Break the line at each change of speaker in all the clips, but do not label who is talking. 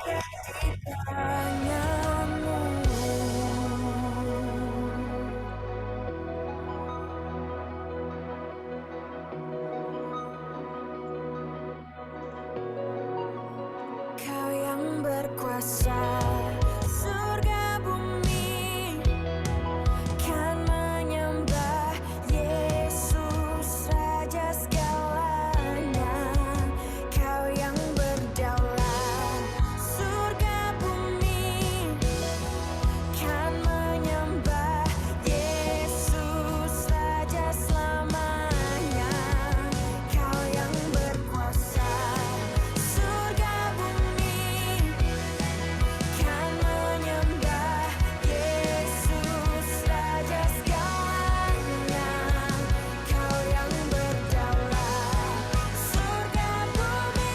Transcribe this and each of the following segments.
Kau yang berkuasa, surga bumi kan menyembah Yesus Raja segalanya. Kau yang berdaulat, surga bumi kan menyembah Yesus Raja selamanya. Kau yang berkuasa, surga bumi kan menyembah Yesus Raja segalanya. Kau yang berdaulat, surga bumi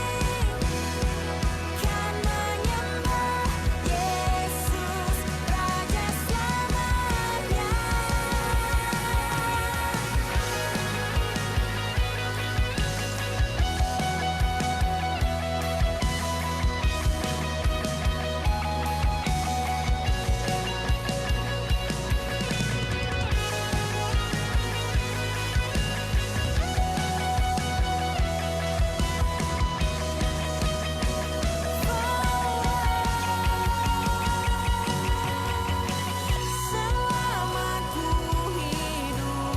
kan menyembah Yesus Raja selamanya. Selama ku hidup,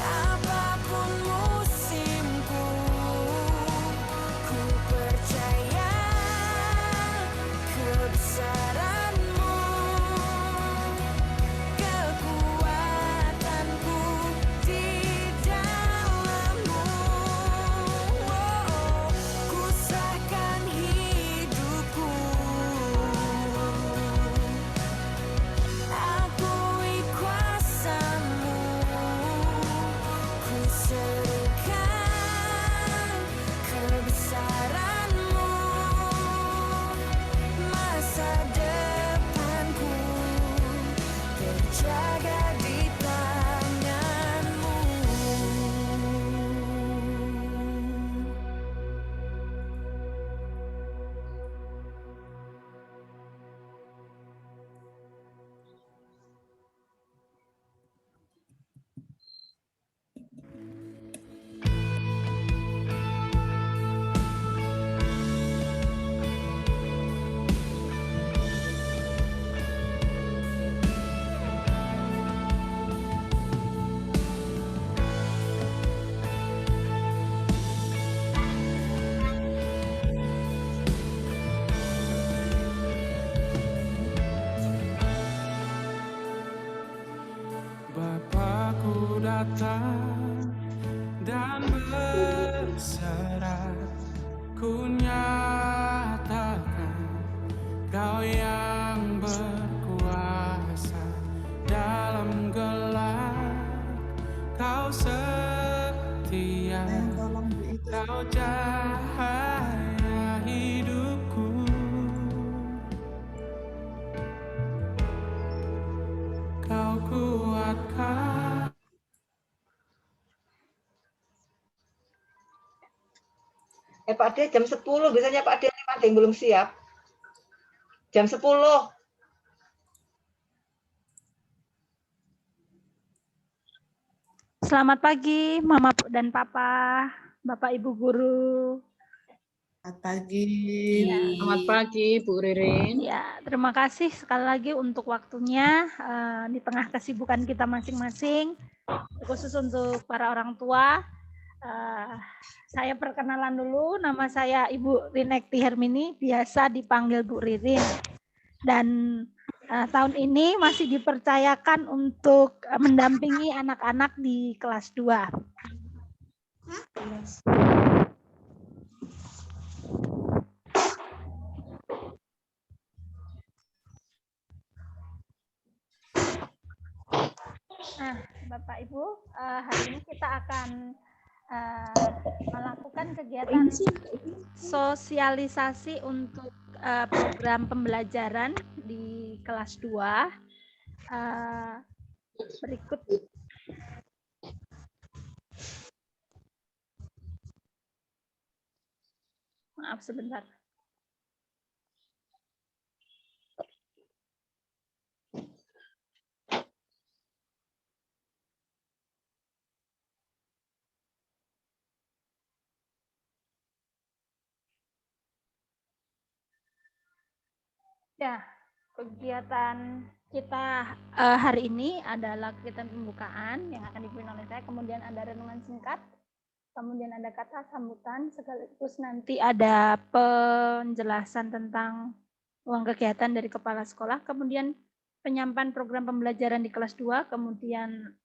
apapun musimku, ku percaya kebesaran-Mu, kekuatanku di dalam-Mu. Ku serahkan hidupku, akui kuasa-Mu, ku serukan kebesaran-Mu, masa depanku terjaga di tangan-Mu.
Bapakku datang dan berserah, ku nyatakan Kau yang berkuasa dalam gelap, Kau setia, Kau cahaya hidupku. Kau kuatkan.
Pak De, jam 10 biasanya Pak De, ada yang belum siap. Jam 10.
Selamat pagi, Mama dan Papa, Bapak Ibu Guru.
Selamat pagi.
Selamat pagi, Bu Ririn.
Ya, terima kasih sekali lagi untuk waktunya di tengah kesibukan kita masing-masing, khusus untuk para orang tua. Saya perkenalan dulu, nama saya Ibu Rinekti Hermini, biasa dipanggil Bu Ririn. Dan tahun ini masih dipercayakan untuk mendampingi anak-anak di kelas 2. Nah, Bapak Ibu, hari ini kita akan melakukan kegiatan sosialisasi untuk program pembelajaran di kelas 2. Berikut. Maaf sebentar. Ya, kegiatan kita hari ini adalah kegiatan pembukaan yang akan dipimpin oleh saya. Kemudian ada renungan singkat, kemudian ada kata sambutan, sekaligus nanti ada penjelasan tentang ruang kegiatan dari kepala sekolah, kemudian penyampaian program pembelajaran di kelas 2, kemudian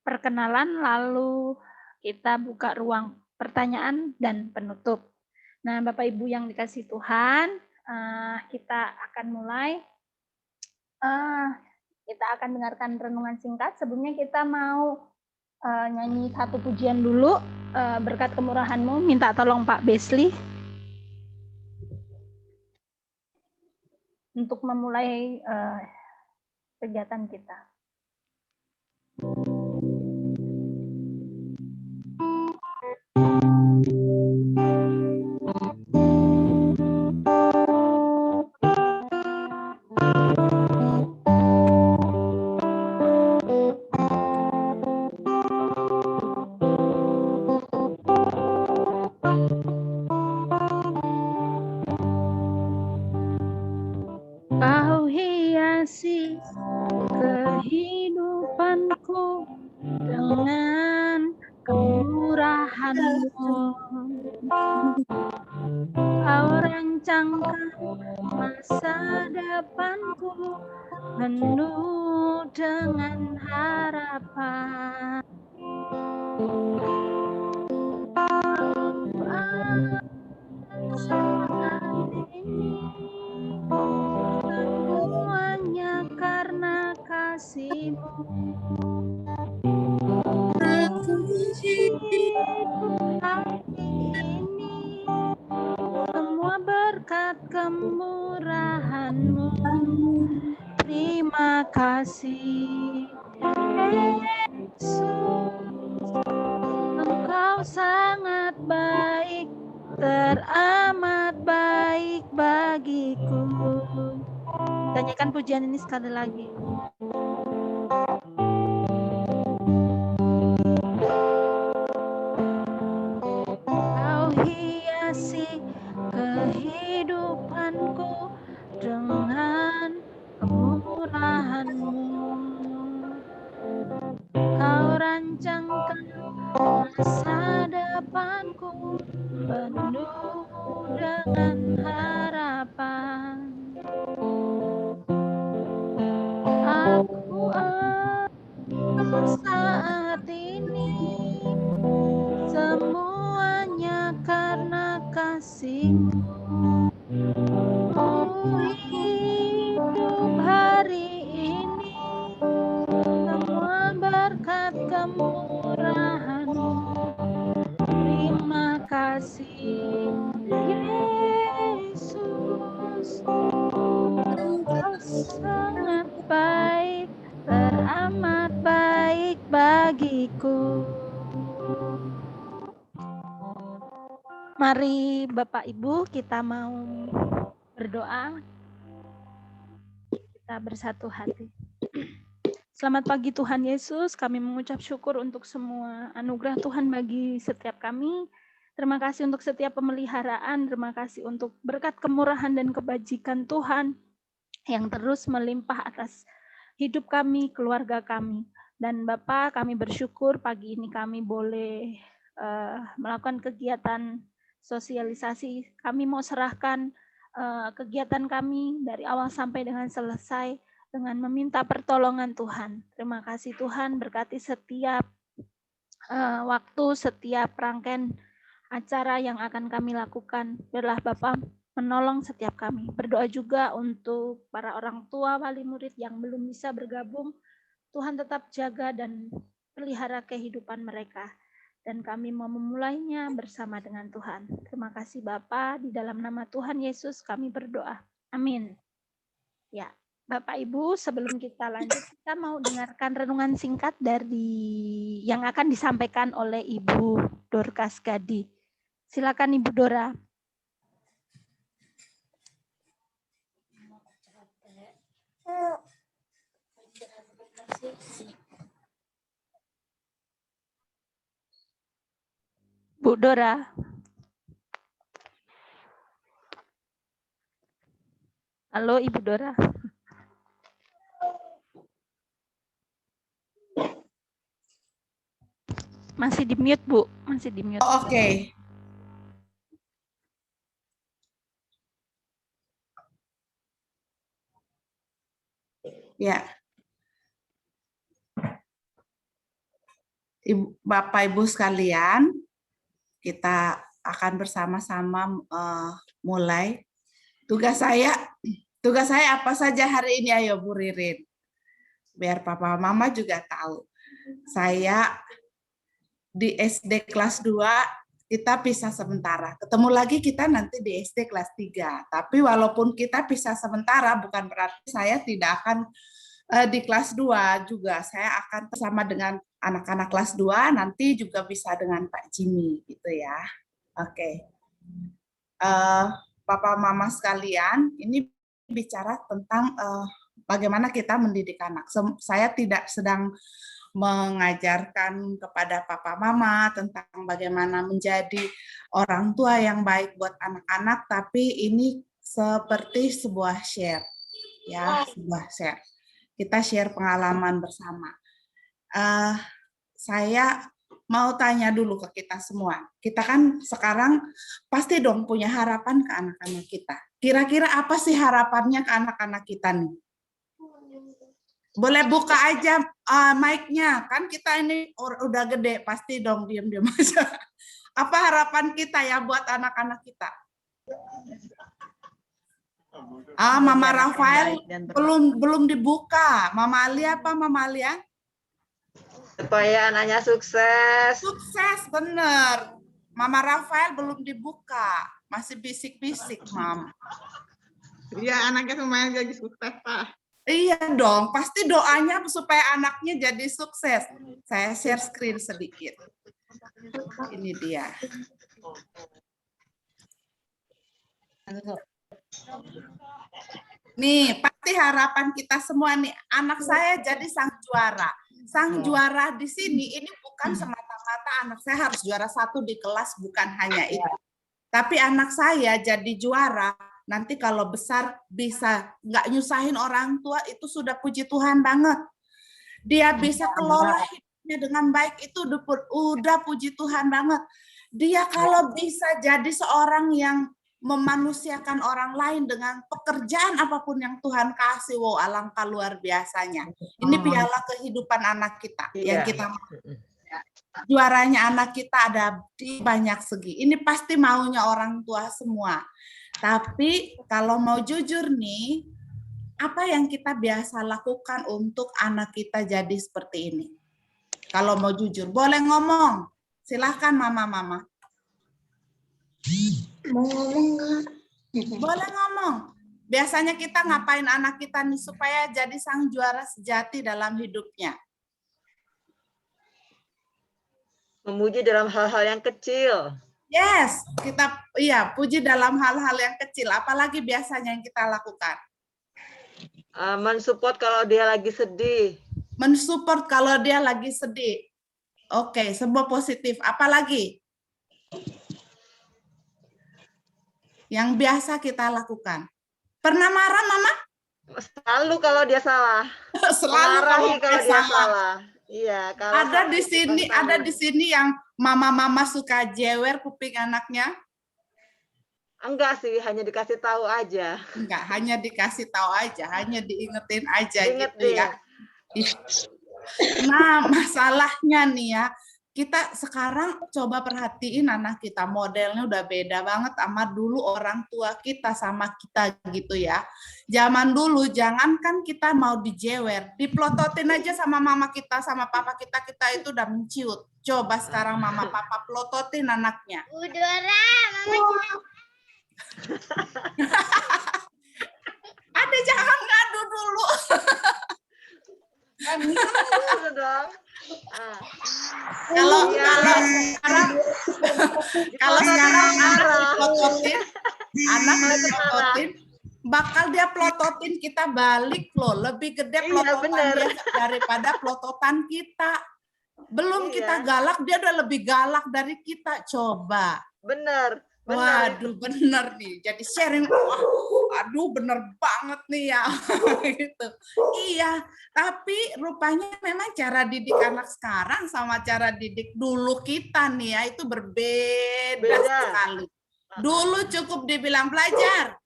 perkenalan, lalu kita buka ruang pertanyaan dan penutup. Nah, Bapak Ibu yang dikasih Tuhan, kita akan mulai. Kita akan dengarkan renungan singkat. Sebelumnya kita mau nyanyi satu pujian dulu. Berkat kemurahan-Mu, minta tolong Pak Besli untuk memulai kegiatan kita. Kau hiasi kehidupanku dengan kemurahan-Mu. Kau rancangkan masa depanku penuh dengan harapan. Saat ini semuanya karena kasih-Mu. Hari ini semua berkat kemurahan-Mu. Terima kasih Yesus, Engkau sangat baik, teramat baik bagiku. Tanyakan pujian ini sekali lagi. Kau hiasi kehidupanku dengan kemurahan-Mu. Kau rancangkan masa depanku penuh dengan harapan. Aku saat ini semuanya karena kasih-Mu. Hidup hari ini semua berkat kemurahan-Mu. Terima kasih Yesus, Engkau sangat baik, teramat baik bagiku. Mari Bapak Ibu kita mau berdoa. Kita bersatu hati. Selamat pagi Tuhan Yesus, kami mengucap syukur untuk semua anugerah Tuhan bagi setiap kami. Terima kasih untuk setiap pemeliharaan, terima kasih untuk berkat kemurahan dan kebajikan Tuhan yang terus melimpah atas hidup kami, keluarga kami. Dan Bapak, kami bersyukur pagi ini kami boleh melakukan kegiatan sosialisasi. Kami mau serahkan kegiatan kami dari awal sampai dengan selesai dengan meminta pertolongan Tuhan. Terima kasih Tuhan, berkati setiap waktu, setiap rangkaian acara yang akan kami lakukan. Biarlah Bapak menolong setiap kami. Berdoa juga untuk para orang tua, wali murid yang belum bisa bergabung. Tuhan tetap jaga dan pelihara kehidupan mereka. Dan kami mau memulainya bersama dengan Tuhan. Terima kasih Bapa, di dalam nama Tuhan Yesus kami berdoa. Amin. Ya, Bapak Ibu, sebelum kita lanjut, kita mau dengarkan renungan singkat dari yang akan disampaikan oleh Ibu Dorcas Gadi. Silakan Ibu Dora. Bu Dora. Halo Ibu Dora. Masih di mute, Bu. Masih di mute.
Oh, oke. Ya. Bapak Ibu sekalian, kita akan bersama-sama mulai. Tugas saya apa saja hari ini? Ayo Bu Ririn. Biar Papa Mama juga tahu. Saya di SD kelas 2 kita pisah sementara. Ketemu lagi kita nanti di SD kelas 3. Tapi walaupun kita pisah sementara bukan berarti saya tidak akan di kelas 2 juga. Saya akan bersama dengan anak-anak kelas 2, nanti juga bisa dengan Pak Jimmy gitu ya. Oke. Papa Mama sekalian, ini bicara tentang bagaimana kita mendidik anak. Saya tidak sedang mengajarkan kepada Papa Mama tentang bagaimana menjadi orang tua yang baik buat anak-anak, tapi ini seperti sebuah share, ya, sebuah share. Kita share pengalaman bersama. Saya mau tanya dulu ke kita semua. Kita kan sekarang pasti dong punya harapan ke anak-anak kita. Kira-kira apa sih harapannya ke anak-anak kita nih? Boleh buka aja mic-nya. Kan kita ini udah gede, pasti dong diam-diam aja. Apa harapan kita ya buat anak-anak kita? Mama Rafael belum dibuka. Mama Alia apa Mama Alia?
Supaya anaknya sukses.
Sukses, bener. Mama Rafael belum dibuka. Masih bisik-bisik, Mam.
Iya, anaknya semuanya jadi sukses, Pak.
Iya dong, pasti doanya supaya anaknya jadi sukses. Saya share screen sedikit. Ini dia. Nih, pasti harapan kita semua nih, anak saya jadi sang juara. Sang juara di sini ini bukan semata-mata anak saya harus juara 1 di kelas, bukan hanya itu. Tapi anak saya jadi juara, nanti kalau besar bisa nggak nyusahin orang tua, itu sudah puji Tuhan banget. Dia bisa kelola hidupnya dengan baik, itu udah puji Tuhan banget. Dia kalau bisa jadi seorang yang memanusiakan orang lain dengan pekerjaan apapun yang Tuhan kasih, wow, alangkah luar biasanya. Ini piala kehidupan anak kita yang kita juaranya anak kita ada di banyak segi. Ini pasti maunya orang tua semua. Tapi kalau mau jujur nih, apa yang kita biasa lakukan untuk anak kita jadi seperti ini? Kalau mau jujur, boleh ngomong. Silahkan mama-mama.
Mau ngomong nggak?
Boleh ngomong. Biasanya kita ngapain anak kita nih supaya jadi sang juara sejati dalam hidupnya?
Memuji dalam hal-hal yang kecil.
Yes, kita puji dalam hal-hal yang kecil. Apalagi biasanya yang kita lakukan?
Mensupport kalau dia lagi sedih.
Mensupport kalau dia lagi sedih. Oke, sebuah positif. Apalagi? Yang biasa kita lakukan. Pernah marah, Mama?
Selalu kalau dia salah.
Selalu
Marahi
kalau dia salah.
Iya, kalau
ada di sini yang mama-mama suka jewer kuping anaknya?
Enggak sih, hanya dikasih tahu aja.
Enggak, hanya dikasih tahu aja, hanya diingetin aja
Ingat
gitu ya. Nah, masalahnya nih ya, kita sekarang coba perhatiin anak kita, modelnya udah beda banget sama dulu orang tua kita sama kita gitu ya. Zaman dulu jangankan kita mau dijewer, diplototin aja sama mama kita sama papa kita itu udah menciut. Coba sekarang mama papa plototin anaknya.
Bu Dora, Mama.
Ada jangan ngadu dulu. Kalau sekarang anak diplototin, bakal dia plototin kita balik loh. Lebih gede
Iya,
plototan
bener.
dia daripada plototan kita. Belum
Iya.
kita galak, dia udah lebih galak dari kita. Coba.
Bener.
Waduh, bener nih. Jadi sharing, wah, aduh bener banget nih ya. Gitu. Iya, tapi rupanya memang cara didik anak sekarang sama cara didik dulu kita nih ya, itu berbeda
Beda.
sekali. Dulu cukup dibilang belajar.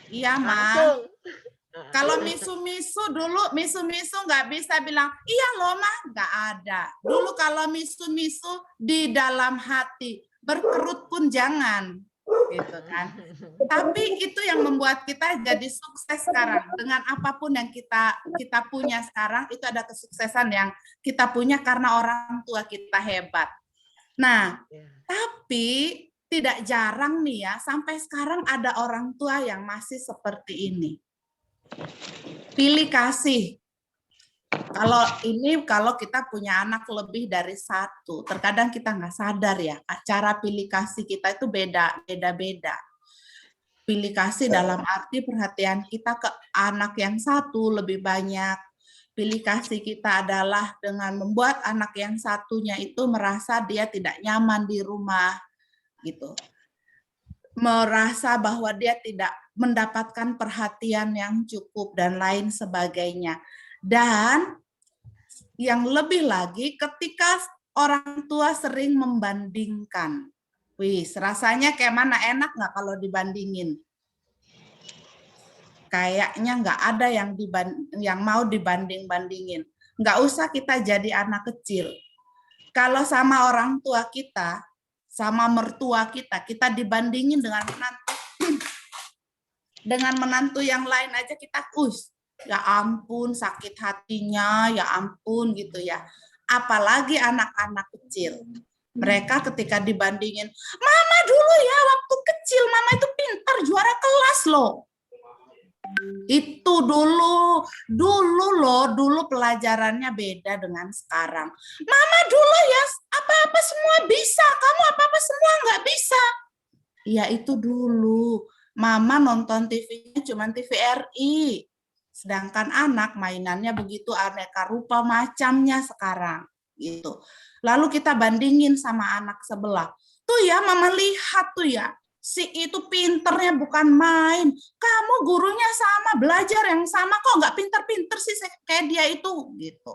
Iya, Ma.
Langsung.
Kalau misu-misu dulu, misu-misu nggak bisa bilang, iya loh, Ma. Nggak ada. Dulu kalau misu-misu di dalam hati, berkerut pun jangan. Gitu kan. Tapi itu yang membuat kita jadi sukses sekarang. Dengan apapun yang kita punya sekarang, itu ada kesuksesan yang kita punya karena orang tua kita hebat. Nah, tapi tidak jarang nih ya, sampai sekarang ada orang tua yang masih seperti ini. Pilih kasih. Kalau kita punya anak lebih dari satu, terkadang kita nggak sadar ya, cara pilih kasih kita itu beda-beda. Pilih kasih dalam arti perhatian kita ke anak yang satu lebih banyak. Pilih kasih kita adalah dengan membuat anak yang satunya itu merasa dia tidak nyaman di rumah, gitu. Merasa bahwa dia tidak mendapatkan perhatian yang cukup dan lain sebagainya. Dan yang lebih lagi ketika orang tua sering membandingkan. Wih, rasanya kayak mana, enak nggak kalau dibandingin? Kayaknya nggak ada yang mau dibanding-bandingin. Nggak usah kita jadi anak kecil. Kalau sama orang tua kita, sama mertua kita dibandingin dengan menantu yang lain aja kita ya ampun sakit hatinya, ya ampun gitu ya. Apalagi anak-anak kecil. Mereka ketika dibandingin, mama dulu ya waktu kecil, mama itu pintar juara kelas loh. Itu dulu pelajarannya beda dengan sekarang. Mama dulu ya apa-apa semua bisa, kamu apa-apa semua nggak bisa. Ya itu dulu. Mama nonton TV-nya cuma TVRI. Sedangkan anak mainannya begitu aneka rupa macamnya sekarang. Gitu. Lalu kita bandingin sama anak sebelah. Tuh ya mama lihat tuh ya. Si itu pinternya bukan main. Kamu gurunya sama, belajar yang sama kok nggak pinter-pinter sih kayak dia itu. Gitu.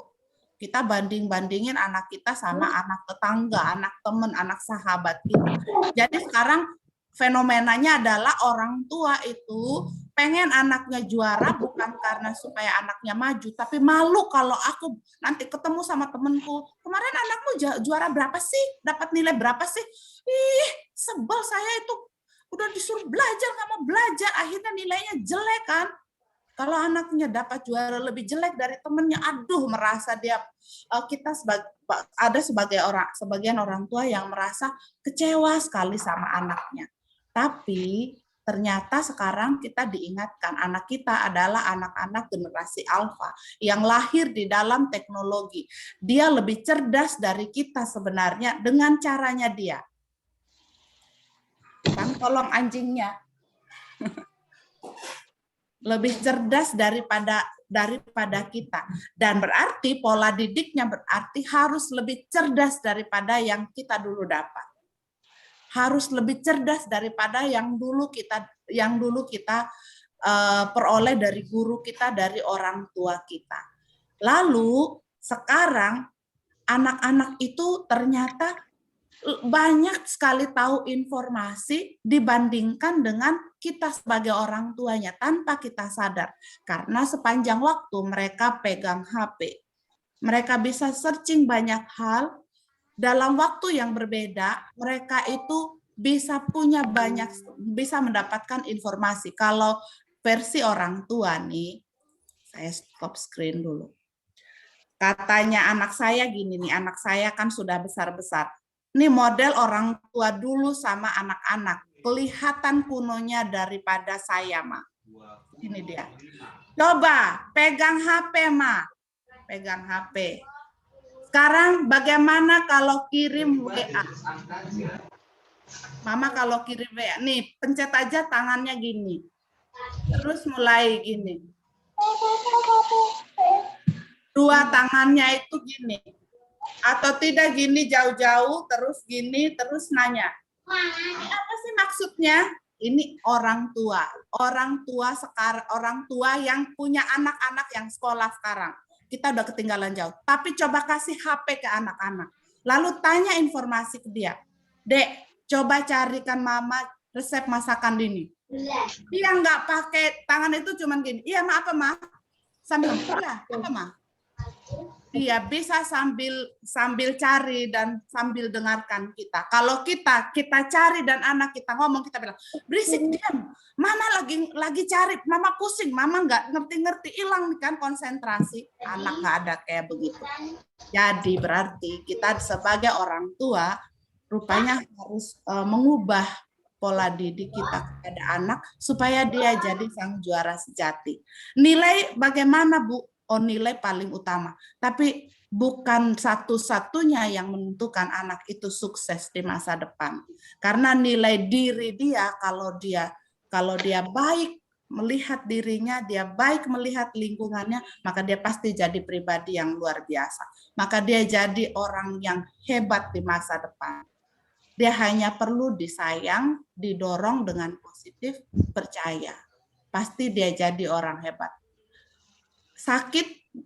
Kita banding-bandingin anak kita sama anak tetangga, anak teman, anak sahabat kita. Jadi sekarang fenomenanya adalah orang tua itu pengen anaknya juara bukan karena supaya anaknya maju, tapi malu kalau aku nanti ketemu sama temenku, kemarin anakmu juara berapa sih? Dapat nilai berapa sih? Ih, sebel saya itu. Udah disuruh belajar, nggak mau belajar, akhirnya nilainya jelek kan? Kalau anaknya dapat juara lebih jelek dari temennya, aduh merasa dia ada sebagian orang tua yang merasa kecewa sekali sama anaknya. Tapi ternyata sekarang kita diingatkan anak kita adalah anak-anak generasi alfa yang lahir di dalam teknologi. Dia lebih cerdas dari kita sebenarnya dengan caranya dia. Kan tolong anjingnya. Lebih cerdas daripada kita. Dan berarti pola didiknya berarti harus lebih cerdas daripada yang kita dulu dapat. Harus lebih cerdas daripada yang dulu kita peroleh dari guru kita, dari orang tua kita. Lalu sekarang anak-anak itu ternyata banyak sekali tahu informasi dibandingkan dengan kita sebagai orang tuanya tanpa kita sadar. Karena sepanjang waktu mereka pegang HP. Mereka bisa searching banyak hal. Dalam waktu yang berbeda, mereka itu bisa mendapatkan informasi. Kalau versi orang tua nih, saya stop screen dulu. Katanya anak saya gini nih, anak saya kan sudah besar-besar. Ini model orang tua dulu sama anak-anak. Kelihatan kunonya daripada saya, Ma. Ini dia. Coba pegang HP, Ma. Pegang HP. Sekarang bagaimana kalau kirim WA? Mama kalau kirim WA, nih pencet aja tangannya gini. Terus mulai gini. Dua tangannya itu gini. Atau tidak gini jauh-jauh, terus gini, terus nanya. Ini apa sih maksudnya? Ini orang tua. Orang tua yang punya anak-anak yang sekolah sekarang. Kita udah ketinggalan jauh. Tapi coba kasih HP ke anak-anak. Lalu tanya informasi ke dia. Dek, coba carikan mama resep masakan ini. Dia nggak pakai tangan itu cuman gini. Iya, ma, apa, ma? Sambil, iya, apa, ma? Dia bisa sambil cari dan sambil dengarkan kita. Kalau kita cari dan anak kita ngomong, kita bilang, berisik, diam. Mama lagi cari, mama pusing, mama nggak ngerti-ngerti, hilang kan konsentrasi. Anak nggak ada kayak begitu. Jadi berarti kita sebagai orang tua rupanya harus mengubah pola didik kita kepada anak supaya dia jadi sang juara sejati. Nilai bagaimana, Bu? Oh, nilai paling utama. Tapi bukan satu-satunya yang menentukan anak itu sukses di masa depan. Karena nilai diri dia, kalau dia baik melihat dirinya, dia baik melihat lingkungannya, maka dia pasti jadi pribadi yang luar biasa. Maka dia jadi orang yang hebat di masa depan. Dia hanya perlu disayang, didorong dengan positif, percaya. Pasti dia jadi orang hebat. Sakit,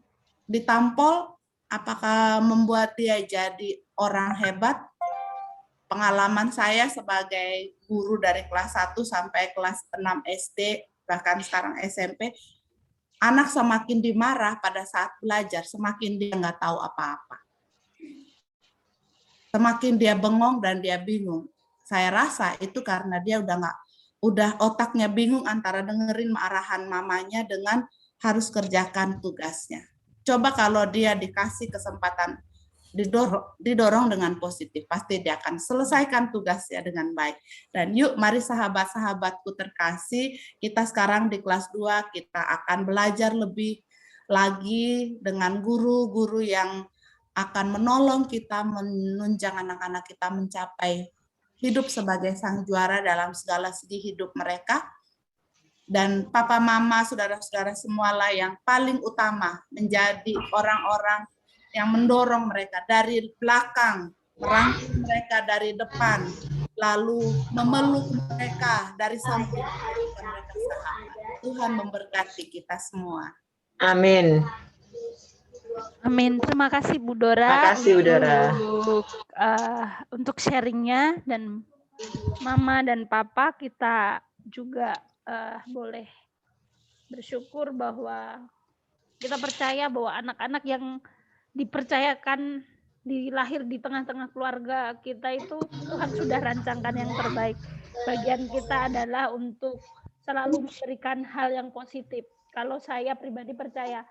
ditampol, apakah membuat dia jadi orang hebat? Pengalaman saya sebagai guru dari kelas 1 sampai kelas 6 SD, bahkan sekarang SMP, anak semakin dimarah pada saat belajar, semakin dia nggak tahu apa-apa. Semakin dia bengong dan dia bingung. Saya rasa itu karena dia udah otaknya bingung antara dengerin arahan mamanya dengan harus kerjakan tugasnya. Coba kalau dia dikasih kesempatan didorong dengan positif, pasti dia akan selesaikan tugasnya dengan baik. Dan yuk, mari sahabat-sahabatku terkasih, kita sekarang di kelas 2, kita akan belajar lebih lagi dengan guru-guru yang akan menolong kita menunjang anak-anak kita mencapai hidup sebagai sang juara dalam segala segi hidup mereka. Dan papa mama, saudara-saudara semualah yang paling utama menjadi orang-orang yang mendorong mereka dari belakang, merangkul mereka dari depan, lalu memeluk mereka dari samping, mereka sahabat. Tuhan memberkati kita semua.
Amin.
Amin. Terima kasih Bu Dora.
Terima kasih, Bu Dora.
Untuk sharingnya, dan Mama dan Papa kita juga boleh bersyukur bahwa kita percaya bahwa anak-anak yang dipercayakan dilahir di tengah-tengah keluarga kita itu Tuhan sudah rancangkan yang terbaik. Bagian kita adalah untuk selalu memberikan hal yang positif. Kalau saya pribadi percaya,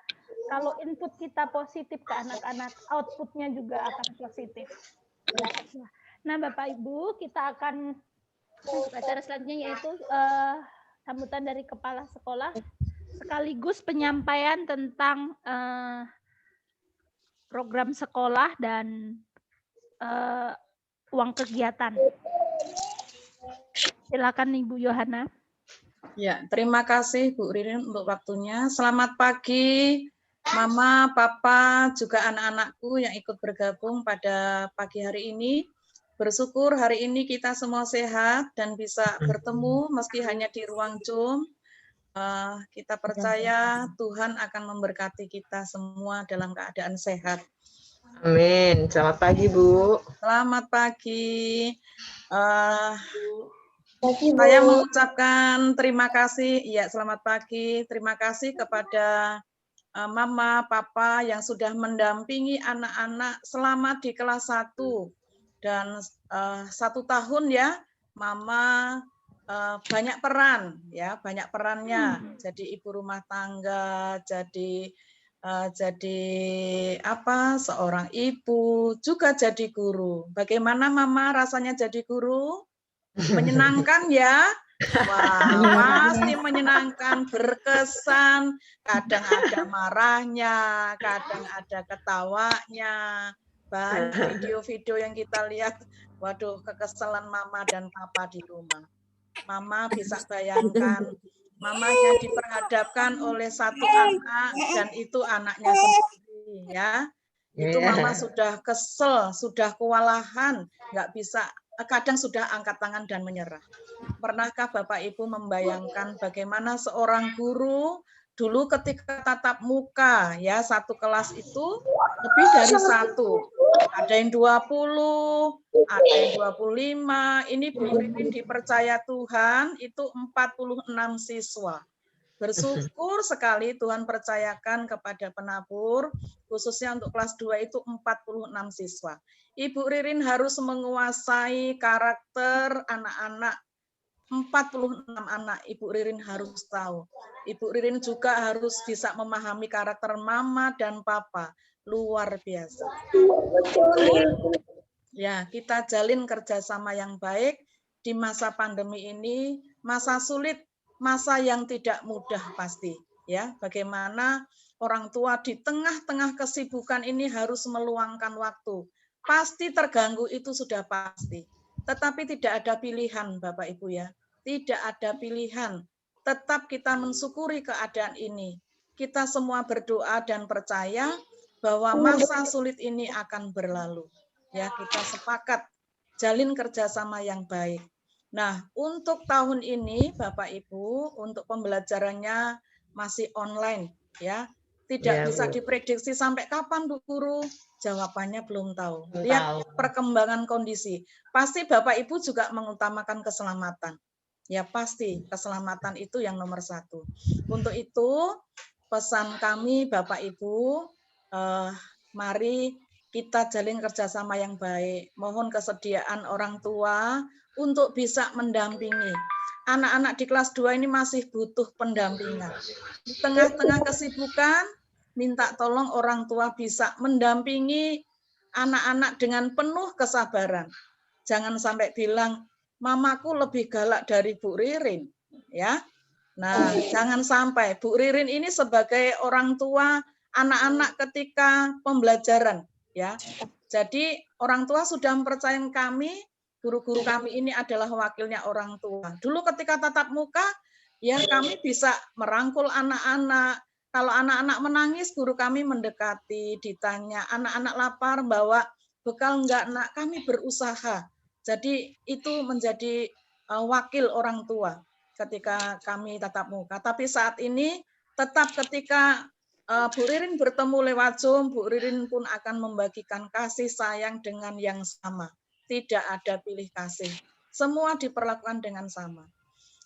kalau input kita positif ke anak-anak, outputnya juga akan positif. Nah, Bapak Ibu, kita akan masuk acara selanjutnya, yaitu sambutan dari Kepala Sekolah, sekaligus penyampaian tentang program sekolah dan uang kegiatan. Silakan Ibu Yohana.
Ya, terima kasih Bu Ririn untuk waktunya. Selamat pagi, Mama, Papa, juga anak-anakku yang ikut bergabung pada pagi hari ini. Bersyukur hari ini kita semua sehat dan bisa bertemu meski hanya di ruang Zoom. Kita percaya Tuhan akan memberkati kita semua dalam keadaan sehat.
Amin. Selamat pagi, Bu.
Selamat pagi. Saya mengucapkan terima kasih. Ya, selamat pagi. Terima kasih kepada Mama, Papa yang sudah mendampingi anak-anak selama di kelas 1 dan 1 tahun ya, Mama banyak peran ya, banyak perannya. Jadi ibu rumah tangga, jadi seorang ibu, juga jadi guru. Bagaimana Mama rasanya jadi guru? Menyenangkan ya? Wah, pasti menyenangkan, berkesan. Kadang ada marahnya, kadang ada ketawanya. Banyak video-video yang kita lihat, waduh, kekesalan Mama dan Papa di rumah. Mama bisa bayangkan mamanya diperhadapkan oleh satu anak dan itu anaknya sendiri ya. Itu mama sudah kesel, sudah kewalahan, nggak bisa, kadang sudah angkat tangan dan menyerah. Pernahkah Bapak Ibu membayangkan bagaimana seorang guru dulu ketika tatap muka ya, satu kelas itu lebih dari satu, ada yang 20, ada yang 25, ini Bu Ririn dipercaya Tuhan itu 46 siswa. Bersyukur sekali Tuhan percayakan kepada penabur, khususnya untuk kelas 2 itu 46 siswa. Ibu Ririn harus menguasai karakter anak-anak, 46 anak Ibu Ririn harus tahu. Ibu Ririn juga harus bisa memahami karakter mama dan papa, luar biasa. Ya, kita jalin kerjasama yang baik di masa pandemi ini, masa sulit, masa yang tidak mudah pasti. Ya, bagaimana orang tua di tengah-tengah kesibukan ini harus meluangkan waktu. Pasti terganggu itu sudah pasti. Tetapi tidak ada pilihan Bapak Ibu ya. Tidak ada pilihan. Tetap kita mensyukuri keadaan ini. Kita semua berdoa dan percaya bahwa masa sulit ini akan berlalu. Ya, kita sepakat jalin kerjasama yang baik. Nah, untuk tahun ini Bapak Ibu, untuk pembelajarannya masih online ya. Tidak bisa diprediksi sampai kapan Bu Guru? Jawabannya belum tahu. Lihat perkembangan kondisi. Pasti Bapak Ibu juga mengutamakan keselamatan. Ya pasti, keselamatan itu yang nomor satu. Untuk itu, pesan kami Bapak Ibu, mari kita jalin kerjasama yang baik. Mohon kesediaan orang tua untuk bisa mendampingi. Anak-anak di kelas 2 ini masih butuh pendampingan. Di tengah-tengah kesibukan, minta tolong orang tua bisa mendampingi anak-anak dengan penuh kesabaran. Jangan sampai bilang, mamaku lebih galak dari Bu Ririn. Ya. Nah, jangan sampai. Bu Ririn ini sebagai orang tua anak-anak ketika pembelajaran. Ya, jadi orang tua sudah mempercayakan kami, guru-guru kami ini adalah wakilnya orang tua. Dulu ketika tatap muka, ya kami bisa merangkul anak-anak. Kalau anak-anak menangis, guru kami mendekati, ditanya, anak-anak lapar, bawa bekal enggak nak? Kami berusaha. Jadi itu menjadi wakil orang tua ketika kami tatap muka. Tapi saat ini tetap ketika Bu Ririn bertemu lewat Zoom, Bu Ririn pun akan membagikan kasih sayang dengan yang sama. Tidak ada pilih kasih. Semua diperlakukan dengan sama.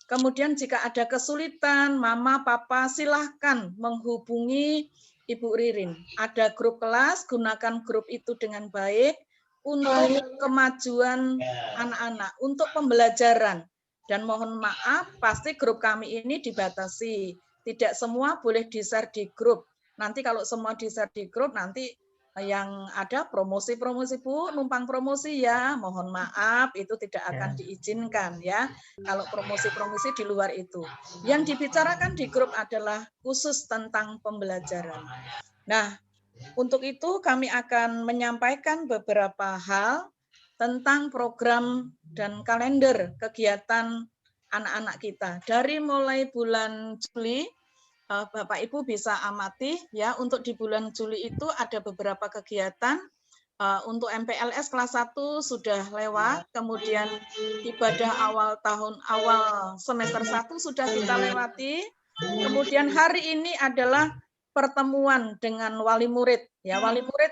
Kemudian jika ada kesulitan, mama, papa silahkan menghubungi Ibu Ririn. Ada grup kelas, gunakan grup itu dengan baik untuk kemajuan anak-anak, untuk pembelajaran. Dan mohon maaf, pasti grup kami ini dibatasi. Tidak semua boleh di-share di grup. Nanti kalau semua di-share di grup, nanti yang ada promosi-promosi Bu, numpang promosi ya, mohon maaf itu tidak akan diizinkan ya. Kalau promosi-promosi di luar itu. Yang dibicarakan di grup adalah khusus tentang pembelajaran. Nah, untuk itu kami akan menyampaikan beberapa hal tentang program dan kalender kegiatan anak-anak kita. Dari mulai bulan Juli, Bapak Ibu bisa amati ya, untuk di bulan Juli itu ada beberapa kegiatan. Untuk MPLS kelas 1 sudah lewat, kemudian ibadah awal semester 1 sudah kita lewati. Kemudian hari ini adalah pertemuan dengan wali murid. Ya, wali murid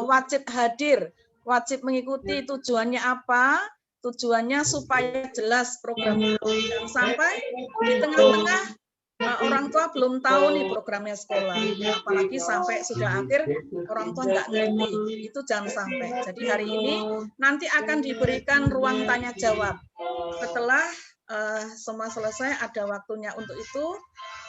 wajib hadir, wajib mengikuti. Tujuannya apa? Tujuannya supaya jelas programnya. Dan sampai di tengah-tengah orang tua belum tahu nih programnya sekolah, apalagi sampai sudah akhir orang tua nggak ngerti, itu jangan sampai. Jadi hari ini nanti akan diberikan ruang tanya jawab. Setelah semua selesai ada waktunya untuk itu,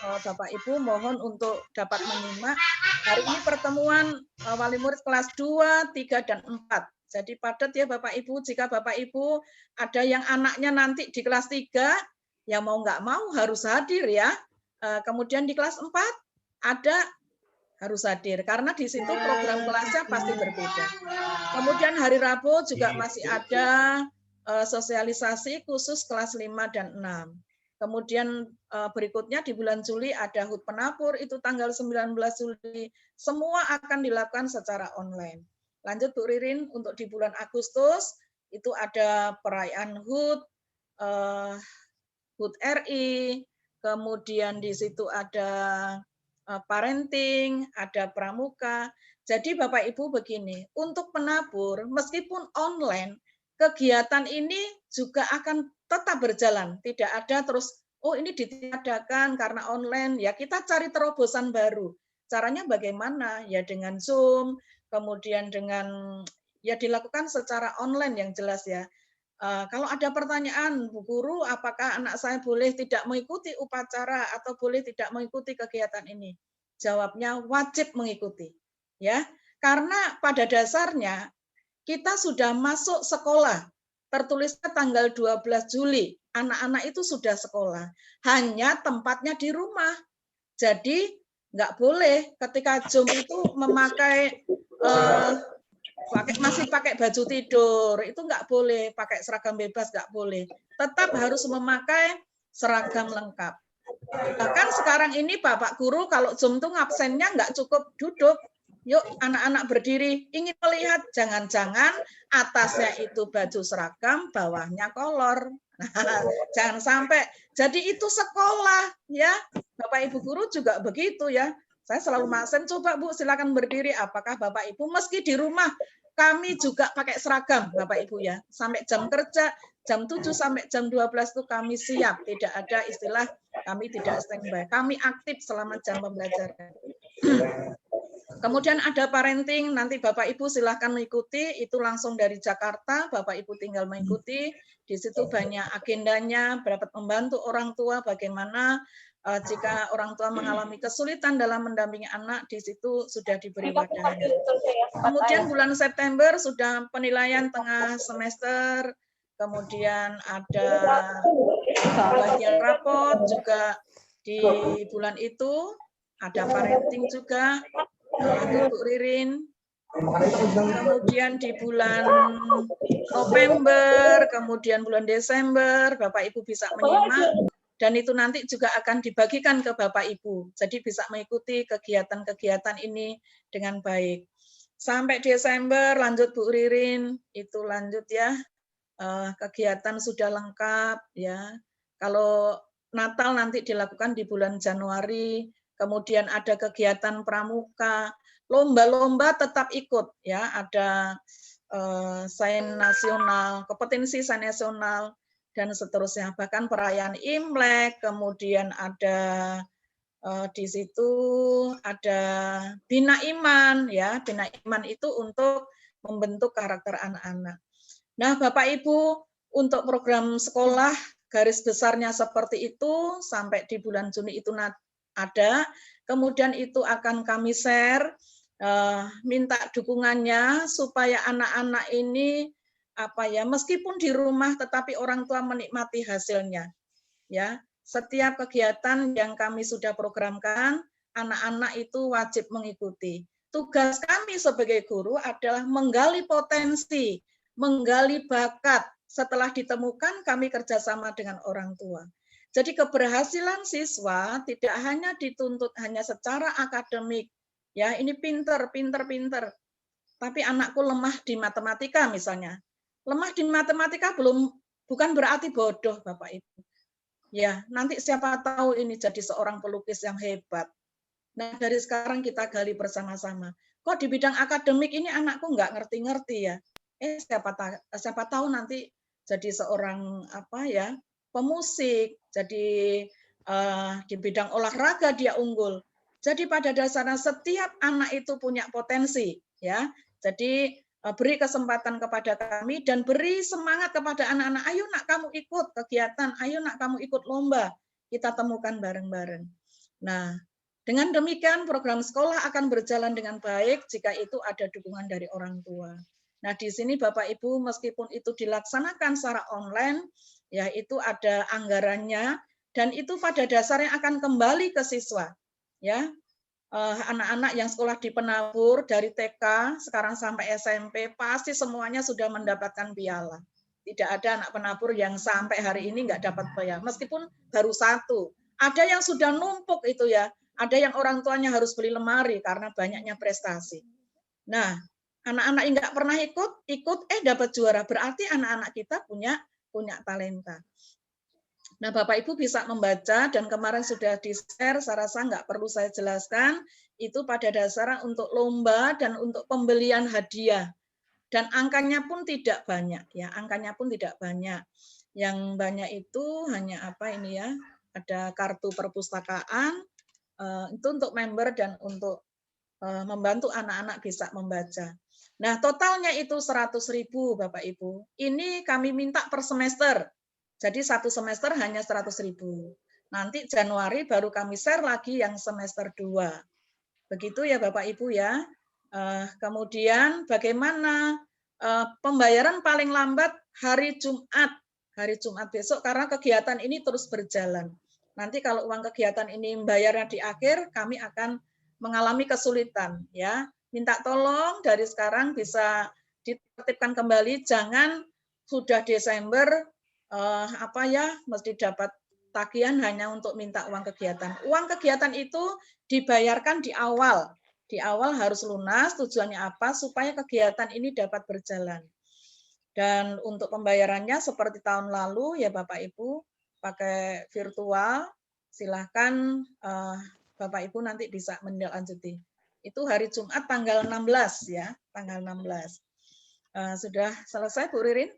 Bapak Ibu mohon untuk dapat menyimak. Hari ini pertemuan wali murid kelas 2, 3, dan 4. Jadi padat ya Bapak Ibu, jika Bapak Ibu ada yang anaknya nanti di kelas 3, ya mau nggak mau harus hadir ya. Kemudian di kelas 4 ada harus hadir karena di situ program kelasnya pasti berbeda. Kemudian hari Rabu juga masih ada sosialisasi khusus kelas 5 dan 6. Kemudian berikutnya di bulan Juli ada HUT Penabur, itu tanggal 19 Juli. Semua akan dilakukan secara online. Lanjut Bu Ririn, untuk di bulan Agustus itu ada perayaan HUT, HUT RI, kemudian di situ ada parenting, ada pramuka. Jadi Bapak Ibu begini, untuk penabur meskipun online, kegiatan ini juga akan tetap berjalan. Tidak ada terus, oh ini ditiadakan karena online, ya kita cari terobosan baru. Caranya bagaimana? Ya dengan Zoom, kemudian dengan ya dilakukan secara online yang jelas ya. Kalau ada pertanyaan, Bu Guru, apakah anak saya boleh tidak mengikuti upacara atau boleh tidak mengikuti kegiatan ini? Jawabnya wajib mengikuti. Ya, karena pada dasarnya kita sudah masuk sekolah. Tertulisnya tanggal 12 Juli. Anak-anak itu sudah sekolah. Hanya tempatnya di rumah. Jadi nggak boleh ketika Zoom itu memakai masih pakai baju tidur, itu nggak boleh, pakai seragam bebas nggak boleh. Tetap harus memakai seragam lengkap. Bahkan sekarang ini Bapak Guru kalau Zoom tuh absennya nggak cukup duduk. Yuk anak-anak berdiri, ingin melihat, jangan-jangan atasnya itu baju seragam, bawahnya kolor. Nah, jangan sampai. Jadi itu sekolah ya. Bapak Ibu Guru juga begitu ya. Saya selalu maksen, coba Bu silakan berdiri. Apakah Bapak Ibu meski di rumah kami juga pakai seragam Bapak Ibu ya. Sampai jam kerja jam 7 sampai jam 12 itu kami siap. Tidak ada istilah kami tidak standby. Kami aktif selama jam pembelajaran. Kemudian ada parenting, nanti Bapak Ibu silahkan mengikuti, itu langsung dari Jakarta, Bapak Ibu tinggal mengikuti, di situ banyak agendanya, dapat membantu orang tua bagaimana jika orang tua mengalami kesulitan dalam mendampingi anak, di situ sudah diberi wadahnya. Kemudian bulan September sudah penilaian tengah semester, kemudian ada bagian rapot juga di bulan itu, ada parenting juga. Bu Ririn, kemudian di bulan November, kemudian bulan Desember, Bapak Ibu bisa menyimak, dan itu nanti juga akan dibagikan ke Bapak Ibu, jadi bisa mengikuti kegiatan-kegiatan ini dengan baik. Sampai Desember, lanjut Bu Ririn, itu lanjut ya, kegiatan sudah lengkap ya. Kalau Natal nanti dilakukan di bulan Januari, kemudian ada kegiatan pramuka, lomba-lomba tetap ikut ya, ada sains nasional, kompetensi sains nasional dan seterusnya, bahkan perayaan Imlek, kemudian ada di situ ada Bina Iman ya, Bina Iman itu untuk membentuk karakter anak-anak. Nah, Bapak Ibu, untuk program sekolah garis besarnya seperti itu sampai di bulan Juni itu ada, kemudian itu akan kami share, minta dukungannya supaya anak-anak ini meskipun di rumah tetapi orang tua menikmati hasilnya. Ya, setiap kegiatan yang kami sudah programkan, anak-anak itu wajib mengikuti. Tugas kami sebagai guru adalah menggali potensi, menggali bakat. Setelah ditemukan, kami kerjasama dengan orang tua. Jadi keberhasilan siswa tidak hanya dituntut hanya secara akademik, ya ini pinter, tapi anakku lemah di matematika misalnya. Lemah di matematika bukan berarti bodoh Bapak Ibu. Ya, nanti siapa tahu ini jadi seorang pelukis yang hebat. Nah, dari sekarang kita gali bersama-sama. Kok di bidang akademik ini anakku nggak ngerti-ngerti ya? Siapa tahu nanti jadi seorang pemusik, jadi di bidang olahraga dia unggul. Jadi pada dasarnya setiap anak itu punya potensi, ya. Jadi beri kesempatan kepada kami dan beri semangat kepada anak-anak. Ayo nak kamu ikut kegiatan, ayo nak kamu ikut lomba. Kita temukan bareng-bareng. Nah, dengan demikian program sekolah akan berjalan dengan baik jika itu ada dukungan dari orang tua. Nah, di sini Bapak Ibu meskipun itu dilaksanakan secara online, ya itu ada anggarannya dan itu pada dasarnya akan kembali ke siswa. Ya, anak-anak yang sekolah di Penabur dari TK sekarang sampai SMP pasti semuanya sudah mendapatkan piala. Tidak ada anak penabur yang sampai hari ini nggak dapat bayar, meskipun baru satu. Ada yang sudah numpuk itu ya, ada yang orang tuanya harus beli lemari karena banyaknya prestasi. Nah, anak-anak yang nggak pernah ikut dapat juara, berarti anak-anak kita punya talenta. Nah, Bapak Ibu bisa membaca, dan kemarin sudah di-share, saya rasa nggak perlu saya jelaskan, itu pada dasarnya untuk lomba dan untuk pembelian hadiah. Dan angkanya pun tidak banyak, ya, angkanya pun tidak banyak. Yang banyak itu hanya apa ini ya, ada kartu perpustakaan, itu untuk member dan untuk membantu anak-anak bisa membaca. Nah, totalnya itu 100.000 Bapak Ibu. Ini kami minta per semester. Jadi satu semester hanya 100.000. Nanti Januari baru kami share lagi yang semester 2. Begitu ya Bapak Ibu ya. Kemudian bagaimana pembayaran paling lambat hari Jumat besok, karena kegiatan ini terus berjalan. Nanti kalau uang kegiatan ini membayarnya di akhir, kami akan mengalami kesulitan ya. Minta tolong dari sekarang bisa ditertibkan kembali, jangan sudah Desember mesti dapat tagihan hanya untuk minta uang kegiatan. Uang kegiatan itu dibayarkan di awal. Di awal harus lunas, tujuannya apa? Supaya kegiatan ini dapat berjalan. Dan untuk pembayarannya seperti tahun lalu ya Bapak Ibu, pakai virtual, silahkan Bapak Ibu nanti bisa menindaklanjuti. Itu hari Jumat tanggal 16 ya, tanggal 16. Sudah selesai Bu Ririn?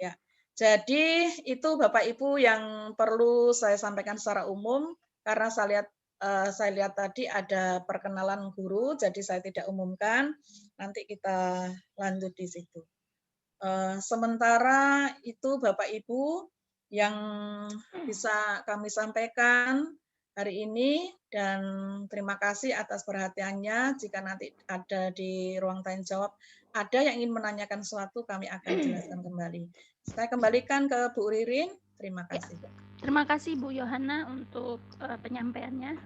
Ya. Jadi itu Bapak Ibu yang perlu saya sampaikan secara umum, karena saya lihat tadi ada perkenalan guru, jadi saya tidak umumkan. Nanti kita lanjut di situ. Sementara itu Bapak Ibu yang bisa kami sampaikan hari ini, dan terima kasih atas perhatiannya. Jika nanti ada di ruang tanya jawab, ada yang ingin menanyakan sesuatu, kami akan jelaskan kembali. Saya kembalikan ke Bu Ririn. Terima kasih.
Ya, terima kasih Bu Yohana untuk penyampaiannya.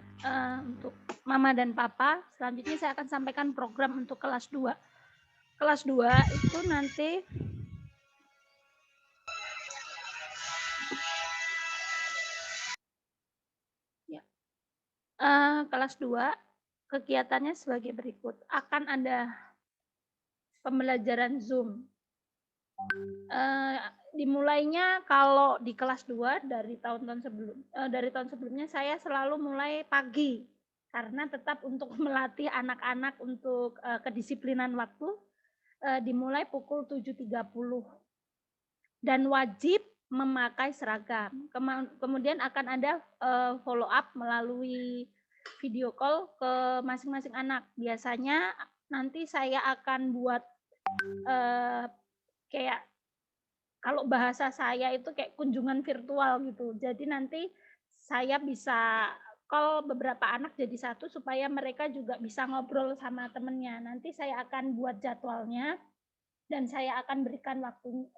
Untuk Mama dan Papa, selanjutnya saya akan sampaikan program untuk kelas 2. Kelas 2 itu nanti kelas 2 kegiatannya sebagai berikut. Akan ada pembelajaran Zoom. Dimulainya kalau di kelas 2 dari tahun sebelumnya saya selalu mulai pagi, karena tetap untuk melatih anak-anak untuk kedisiplinan waktu. Dimulai pukul 7.30 dan wajib memakai seragam. Kemudian akan ada follow up melalui video call ke masing-masing anak. Biasanya nanti saya akan buat kayak, kalau bahasa saya itu kayak kunjungan virtual gitu. Jadi nanti saya bisa call beberapa anak jadi satu supaya mereka juga bisa ngobrol sama temennya. Nanti saya akan buat jadwalnya dan saya akan berikan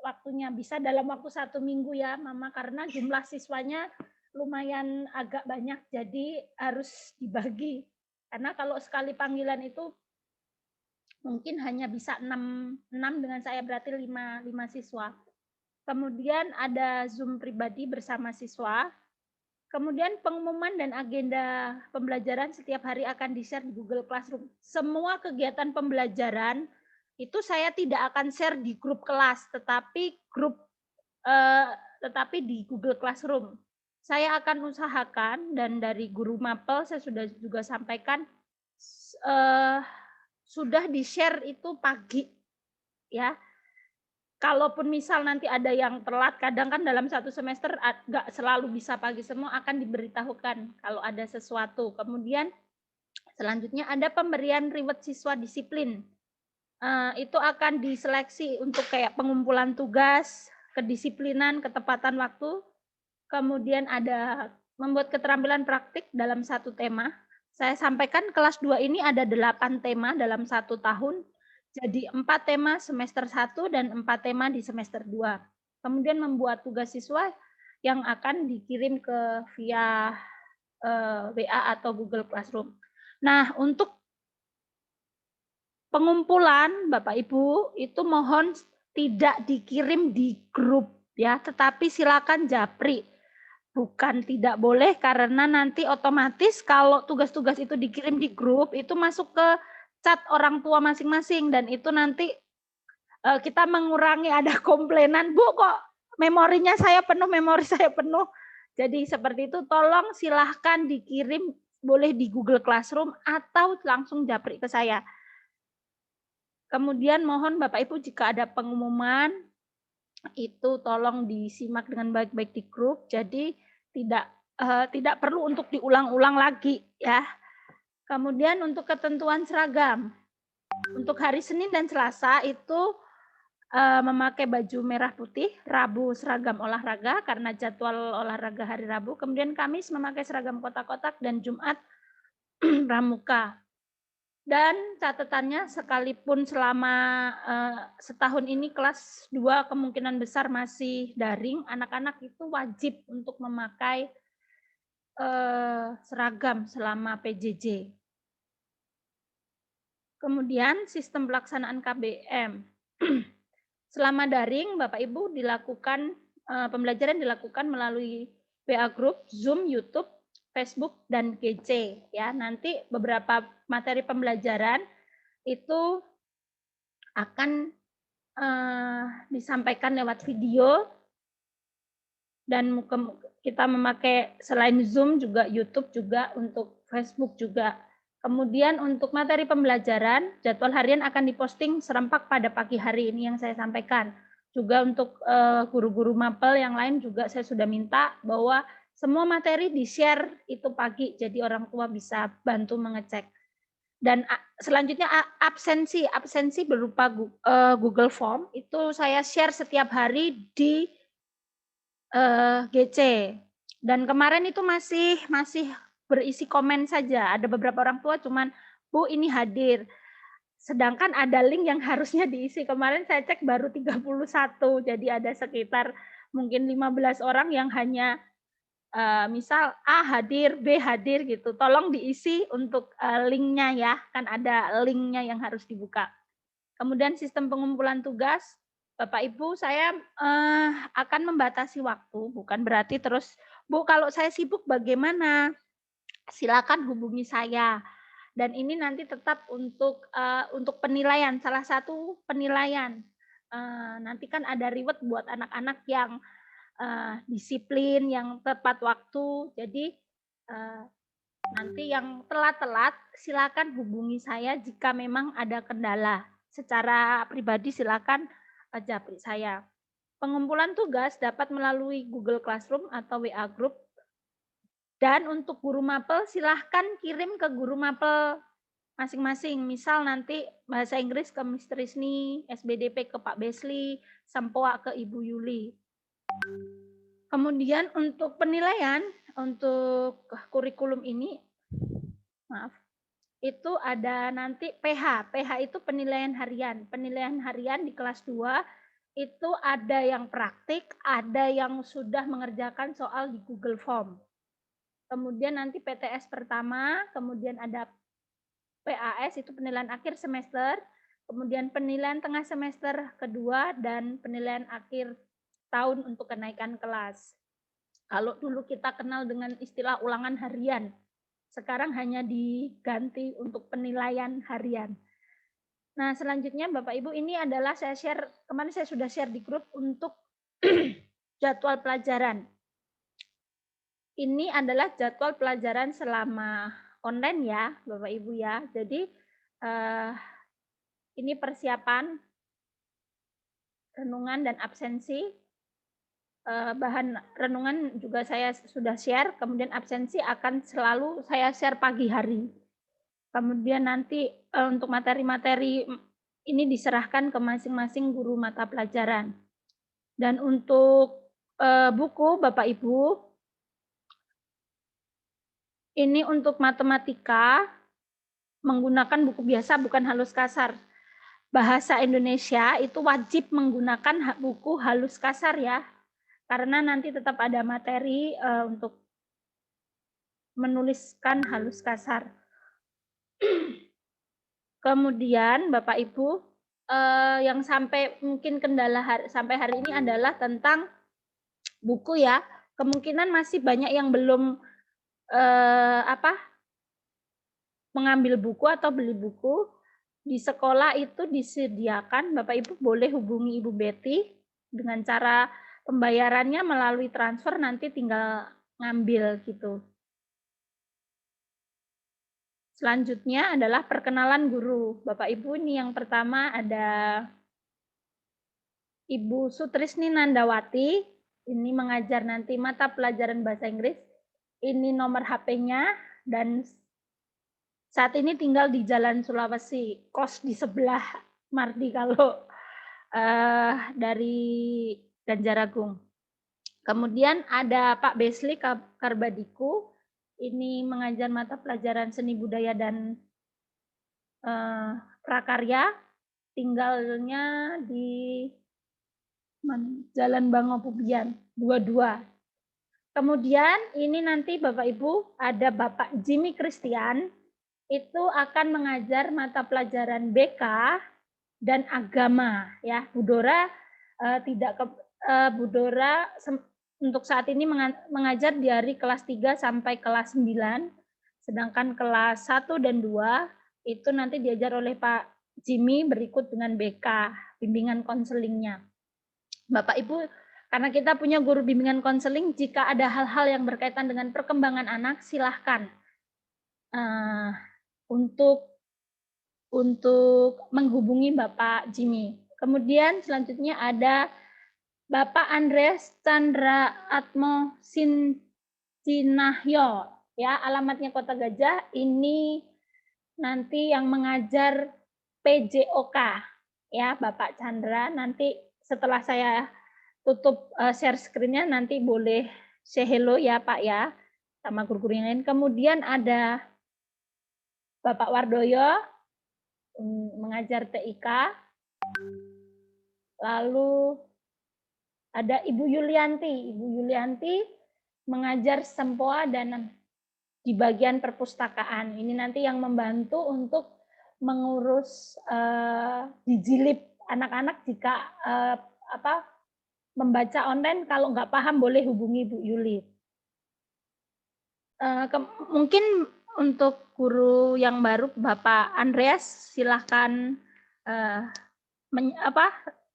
waktunya. Bisa dalam waktu 1 minggu ya Mama, karena jumlah siswanya lumayan agak banyak, jadi harus dibagi. Karena kalau sekali panggilan itu mungkin hanya bisa 6 dengan saya, berarti 5 siswa. Kemudian ada Zoom pribadi bersama siswa. Kemudian pengumuman dan agenda pembelajaran setiap hari akan di-share di Google Classroom. Semua kegiatan pembelajaran itu saya tidak akan share di grup kelas, tetapi di Google Classroom. Saya akan usahakan, dan dari guru Mapel saya sudah juga sampaikan, sudah di-share itu pagi, ya. Kalaupun misal nanti ada yang telat, kadang kan dalam satu semester nggak selalu bisa pagi semua, akan diberitahukan kalau ada sesuatu. Kemudian selanjutnya ada pemberian reward siswa disiplin. Itu akan diseleksi untuk kayak pengumpulan tugas, kedisiplinan, ketepatan waktu. Kemudian ada membuat keterampilan praktik dalam satu tema. Saya sampaikan kelas 2 ini ada 8 tema dalam 1 tahun. Jadi 4 tema semester 1 dan 4 tema di semester 2. Kemudian membuat tugas siswa yang akan dikirim ke via WA atau Google Classroom. Nah, untuk pengumpulan Bapak Ibu itu mohon tidak dikirim di grup ya, tetapi silakan japri. Bukan tidak boleh karena nanti otomatis kalau tugas-tugas itu dikirim di grup itu masuk ke chat orang tua masing-masing dan itu nanti kita mengurangi ada komplainan, Bu kok memori saya penuh. Jadi seperti itu, tolong silahkan dikirim boleh di Google Classroom atau langsung japri ke saya. Kemudian mohon Bapak Ibu jika ada pengumuman itu tolong disimak dengan baik-baik di grup. Jadi tidak perlu untuk diulang-ulang lagi ya. Kemudian untuk ketentuan seragam. Untuk hari Senin dan Selasa itu memakai baju merah putih, Rabu seragam olahraga karena jadwal olahraga hari Rabu, kemudian Kamis memakai seragam kotak-kotak dan Jumat pramuka. Dan catatannya sekalipun selama setahun ini kelas 2 kemungkinan besar masih daring, anak-anak itu wajib untuk memakai seragam selama PJJ. Kemudian sistem pelaksanaan KBM. Selama daring, Bapak Ibu dilakukan pembelajaran dilakukan melalui WA Group, Zoom, YouTube, Facebook, dan GC. Ya, nanti beberapa materi pembelajaran itu akan disampaikan lewat video dan kita memakai selain Zoom juga YouTube juga untuk Facebook juga. Kemudian untuk materi pembelajaran, jadwal harian akan diposting serempak pada pagi hari ini yang saya sampaikan. Juga untuk guru-guru mapel yang lain juga saya sudah minta bahwa semua materi di-share itu pagi, jadi orang tua bisa bantu mengecek. Dan selanjutnya absensi berupa Google Form, itu saya share setiap hari di GC. Dan kemarin itu masih berisi komen saja. Ada beberapa orang tua cuman, Bu ini hadir. Sedangkan ada link yang harusnya diisi. Kemarin saya cek baru 31, jadi ada sekitar mungkin 15 orang yang hanya misal A hadir, B hadir gitu. Tolong diisi untuk linknya ya, kan ada linknya yang harus dibuka. Kemudian sistem pengumpulan tugas, Bapak Ibu saya akan membatasi waktu, bukan berarti terus, Bu kalau saya sibuk bagaimana? Silakan hubungi saya. Dan ini nanti tetap untuk penilaian, salah satu penilaian. Nanti kan ada reward buat anak-anak yang disiplin, yang tepat waktu. Jadi nanti yang telat-telat silakan hubungi saya jika memang ada kendala. Secara pribadi silakan japri saya. Pengumpulan tugas dapat melalui Google Classroom atau WA Group. Dan untuk guru mapel silahkan kirim ke guru mapel masing-masing. Misal nanti bahasa Inggris ke Mr. Rizny, SBDP ke Pak Besli, Sempoa ke Ibu Yuli. Kemudian untuk penilaian untuk kurikulum ini, itu ada nanti PH. PH itu penilaian harian. Penilaian harian di kelas 2 itu ada yang praktik, ada yang sudah mengerjakan soal di Google Form. Kemudian nanti PTS pertama, kemudian ada PAS itu penilaian akhir semester, kemudian penilaian tengah semester kedua, dan penilaian akhir tahun untuk kenaikan kelas. Kalau dulu kita kenal dengan istilah ulangan harian, sekarang hanya diganti untuk penilaian harian. Nah, selanjutnya Bapak Ibu ini adalah saya share, kemarin saya sudah share di grup untuk jadwal pelajaran. Ini adalah jadwal pelajaran selama online ya, Bapak Ibu ya. Jadi ini persiapan renungan dan absensi. Bahan renungan juga saya sudah share, kemudian absensi akan selalu saya share pagi hari. Kemudian nanti untuk materi-materi ini diserahkan ke masing-masing guru mata pelajaran. Dan untuk buku Bapak Ibu, ini untuk matematika menggunakan buku biasa bukan halus kasar. Bahasa Indonesia itu wajib menggunakan buku halus kasar ya. Karena nanti tetap ada materi untuk menuliskan halus kasar. Kemudian Bapak Ibu, yang sampai mungkin kendala sampai hari ini adalah tentang buku ya. Kemungkinan masih banyak yang belum mengambil buku atau beli buku. Di sekolah itu disediakan, Bapak Ibu boleh hubungi Ibu Betty dengan cara pembayarannya melalui transfer, nanti tinggal ngambil gitu. Selanjutnya adalah perkenalan guru. Bapak Ibu, ini yang pertama ada Ibu Sutrisni Nandawati, ini mengajar nanti mata pelajaran bahasa Inggris. Ini nomor HP-nya dan saat ini tinggal di Jalan Sulawesi, kos di sebelah Mardi kalau dari Banjaragung. Kemudian ada Pak Besli Karbadiku, ini mengajar mata pelajaran seni budaya dan prakarya, tinggalnya di Jalan Bangopubian 22. Kemudian ini nanti Bapak Ibu ada Bapak Jimmy Christian, itu akan mengajar mata pelajaran BK dan agama ya. Budora Budora untuk saat ini mengajar dari kelas 3 sampai kelas 9, sedangkan kelas 1 dan 2 itu nanti diajar oleh Pak Jimmy berikut dengan BK, bimbingan konselingnya. Bapak Ibu, karena kita punya guru bimbingan konseling, jika ada hal-hal yang berkaitan dengan perkembangan anak, silahkan untuk menghubungi Bapak Jimmy. Kemudian selanjutnya ada Bapak Andreas Chandra Atmo Sincinahyo, ya, alamatnya Kota Gajah. Ini nanti yang mengajar PJOK, ya, Bapak Chandra. Nanti setelah saya tutup share screen-nya, nanti boleh say hello ya Pak ya, sama guru-guru yang lain. Kemudian ada Bapak Wardoyo mengajar TIK. Lalu ada Ibu Yulianti. Ibu Yulianti mengajar Sempoa dan di bagian perpustakaan. Ini nanti yang membantu untuk mengurus dijilid anak-anak jika membaca online. Kalau nggak paham boleh hubungi Bu Yuli. Mungkin untuk guru yang baru Bapak Andreas silahkan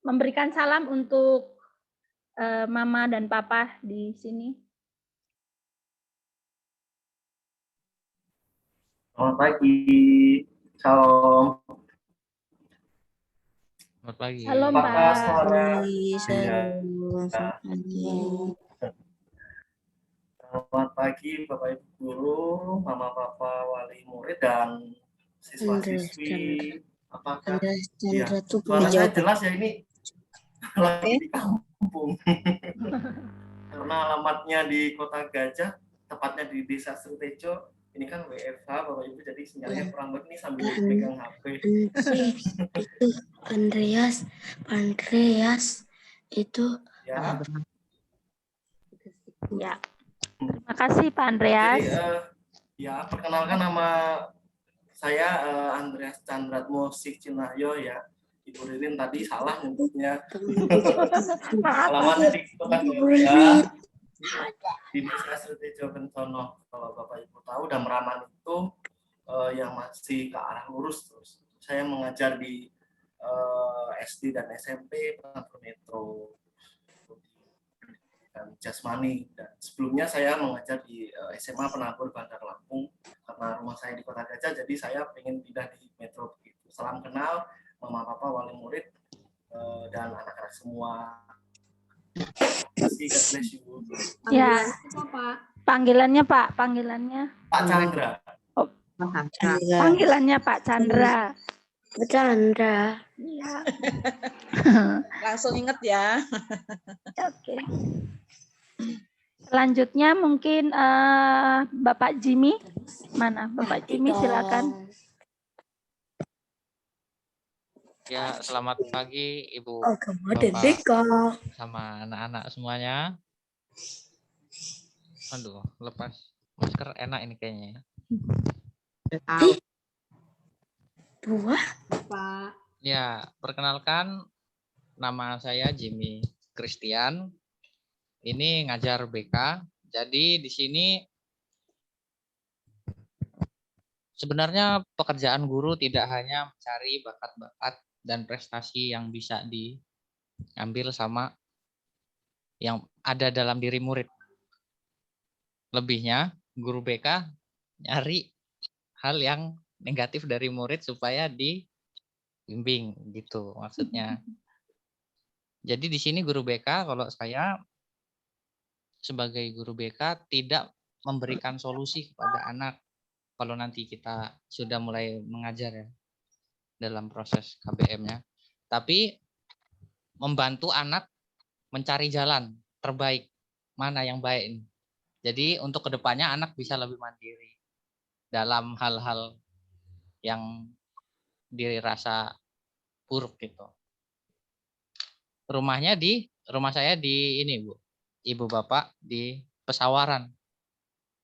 memberikan salam untuk Mama dan Papa di sini.
Selamat pagi, salam.
Selamat pagi.
Halo
Apakah
Pak.
suara? Selamat pagi Bapak Ibu Guru, Mama Papa Wali Murid dan siswa-siswi. Apakah suara saya jelas ya, ini lagi di kampung. Karena alamatnya di Kota Gajah, tepatnya di Desa Sritejo. Ini kan WFH Bapak Ibu, jadi sinyalnya kurang baik nih sambil pegang HP.
Itu Andreas itu
Ya.
Ya. Terima kasih Pak Andreas.
Jadi, ya, perkenalkan nama saya Andreas Chandratmo Sincinahyo ya. Ibu Ririn tadi salah nyebutnya. Alamatnya di Kota Gajah, di Desa Sritejo Bentono. Kalau Bapak Ibu tahu, dan Meraman itu yang masih ke arah lurus terus. Saya mengajar di SD dan SMP Penabur Metro dan Jasmani, dan sebelumnya saya mengajar di SMA Penabur Bandar Lampung. Karena rumah saya di Kota Gajah, jadi saya ingin pindah di Metro begitu. Salam kenal Mama Papa Wali Murid dan anak-anak semua. Terima kasih, God bless you.
Ya. Panggilannya Pak, panggilannya.
Pak Chandra.
Oh, panggilannya Pak Chandra.
Chandra.
Ya.
Langsung inget ya.
Oke. Selanjutnya mungkin Bapak Jimmy. Mana Bapak Jimmy, silakan.
Ya, selamat pagi Ibu
Bapak
sama anak-anak semuanya. Aduh, lepas masker enak ini kayaknya.
Udah tahu.
Buah.
Pak.
Ya, perkenalkan nama saya Jimmy Christian. Ini ngajar BK. Jadi di sini sebenarnya pekerjaan guru tidak hanya mencari bakat-bakat dan prestasi yang bisa diambil sama yang ada dalam diri murid. Lebihnya, guru BK nyari hal yang negatif dari murid supaya dibimbing gitu maksudnya. Jadi di sini guru BK, kalau saya sebagai guru BK tidak memberikan solusi kepada anak kalau nanti kita sudah mulai mengajar ya dalam proses KBM-nya, tapi membantu anak mencari jalan terbaik mana yang baik ini. Jadi untuk kedepannya anak bisa lebih mandiri dalam hal-hal yang dirasa buruk gitu. Rumah saya di ini Bu, Ibu Bapak di Pesawaran,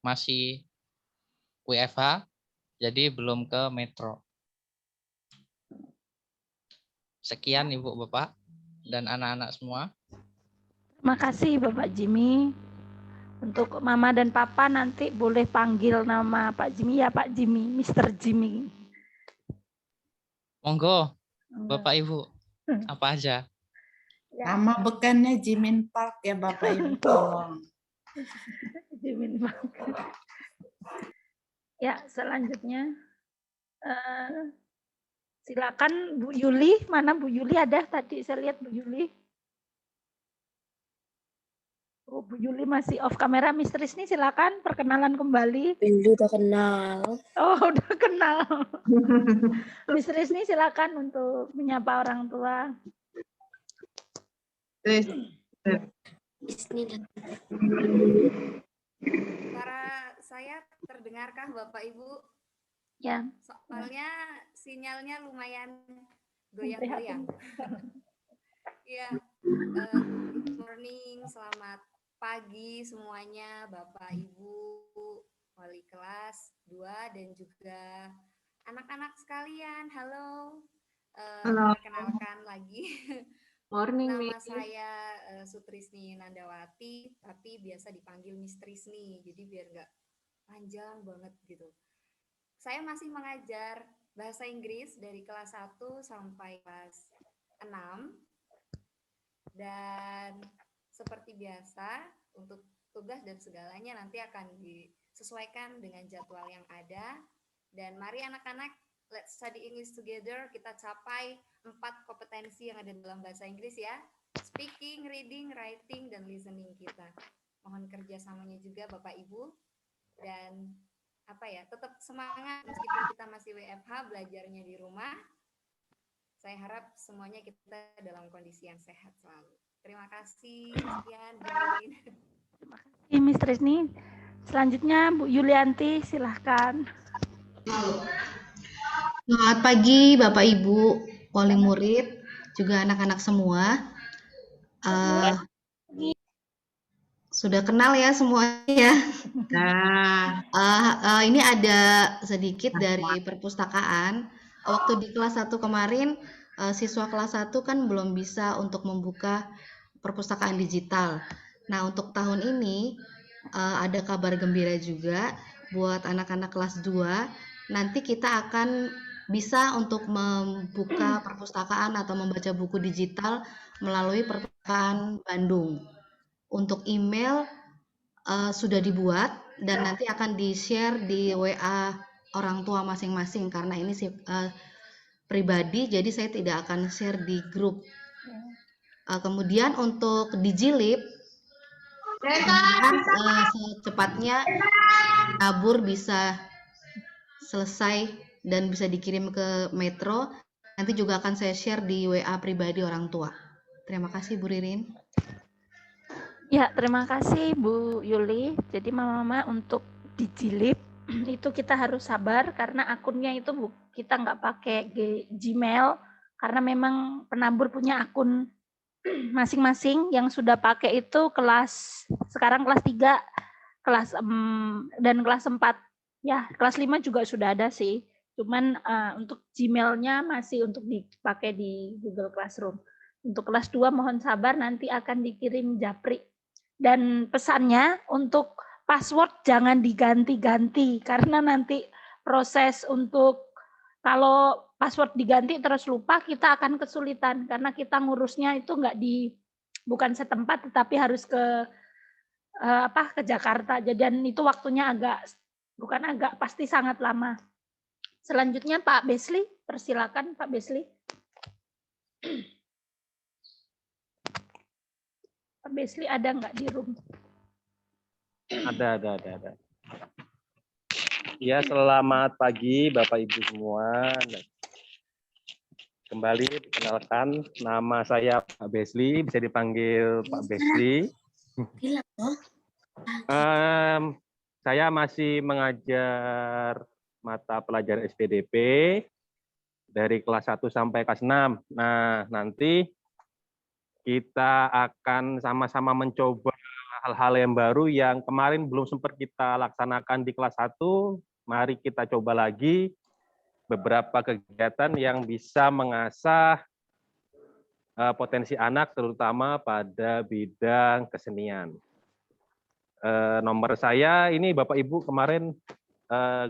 masih WFH, jadi belum ke metro. Sekian Ibu Bapak dan anak-anak semua.
Terima kasih Bapak Jimmy. Untuk Mama dan Papa nanti boleh panggil nama Pak Jimmy ya, Pak Jimmy, Mr. Jimmy.
Monggo, Bapak Ibu, apa aja?
Nama bekannya Jimin Park ya Bapak Ibu, tolong.
Jimin Park. Ya, selanjutnya silakan Bu Yuli. Mana Bu Yuli ada tadi? Saya lihat Bu Yuli. Oh, Bu Yuli masih off kamera. Mister Rizny silakan perkenalan kembali.
Yuli udah kenal.
Oh, udah kenal. Mister Rizny silakan untuk menyapa orang tua.
Suara saya terdengarkah Bapak Ibu?
Ya.
Soalnya sinyalnya lumayan goyang-goyang. Ya, good morning, selamat pagi semuanya Bapak Ibu, wali kelas 2 dan juga anak-anak sekalian. Halo.
Halo.
Perkenalkan lagi.
Morning,
Nama
Miss.
saya Sutrisni Nandawati, tapi biasa dipanggil Miss Trisni, jadi biar nggak panjang banget gitu. Saya masih mengajar bahasa Inggris dari kelas 1 sampai kelas 6. Dan seperti biasa, untuk tugas dan segalanya nanti akan disesuaikan dengan jadwal yang ada. Dan mari anak-anak, let's study English together. Kita capai 4 kompetensi yang ada dalam bahasa Inggris ya. Speaking, reading, writing, dan listening kita. Mohon kerjasamanya juga Bapak Ibu. Dan tetap semangat meskipun kita masih WFH, belajarnya di rumah. Saya harap semuanya kita dalam kondisi yang sehat selalu. Terima kasih. Sekian.
Terima kasih Miss Trisni. Selanjutnya Bu Yulianti, silahkan.
Selamat pagi Bapak Ibu, wali murid, juga anak-anak semua. Sudah kenal ya semuanya. Ini ada sedikit dari perpustakaan. Waktu di kelas 1 kemarin, siswa kelas 1 kan belum bisa untuk membuka perpustakaan digital. Nah, untuk tahun ini ada kabar gembira juga buat anak-anak kelas 2. Nanti kita akan bisa untuk membuka perpustakaan atau membaca buku digital melalui perpustakaan Bandung. Untuk email sudah dibuat dan nanti akan di-share di WA orang tua masing-masing karena ini pribadi, jadi saya tidak akan share di grup. Kemudian untuk Digilib, secepatnya nabur bisa selesai dan bisa dikirim ke Metro. Nanti juga akan saya share di WA pribadi orang tua. Terima kasih Bu Ririn.
Ya, terima kasih Bu Yuli. Jadi mama-mama untuk Digilib itu kita harus sabar karena akunnya itu kita nggak pakai Gmail karena memang penabur punya akun masing-masing. Yang sudah pakai itu sekarang kelas 3, dan kelas 4. Ya, kelas 5 juga sudah ada sih. Cuman untuk Gmail-nya masih untuk dipakai di Google Classroom. Untuk kelas 2 mohon sabar, nanti akan dikirim Japri. Dan pesannya untuk password jangan diganti-ganti, karena nanti proses untuk kalau password diganti terus lupa, kita akan kesulitan, karena kita ngurusnya itu bukan setempat, tetapi harus ke Jakarta. Dan itu waktunya pasti sangat lama. Selanjutnya Pak Besli, persilakan Pak Besli. Pak Besli ada nggak di room?
Ada. Ya, selamat pagi Bapak Ibu semua. Kembali perkenalkan, nama saya Pak Besli, bisa dipanggil Pak Besli. Saya masih mengajar mata pelajaran SPDP dari kelas 1 sampai kelas 6. Nah, nanti kita akan sama-sama mencoba hal-hal yang baru yang kemarin belum sempat kita laksanakan di kelas 1. Mari kita coba lagi beberapa kegiatan yang bisa mengasah potensi anak, terutama pada bidang kesenian. Nomor saya ini Bapak Ibu kemarin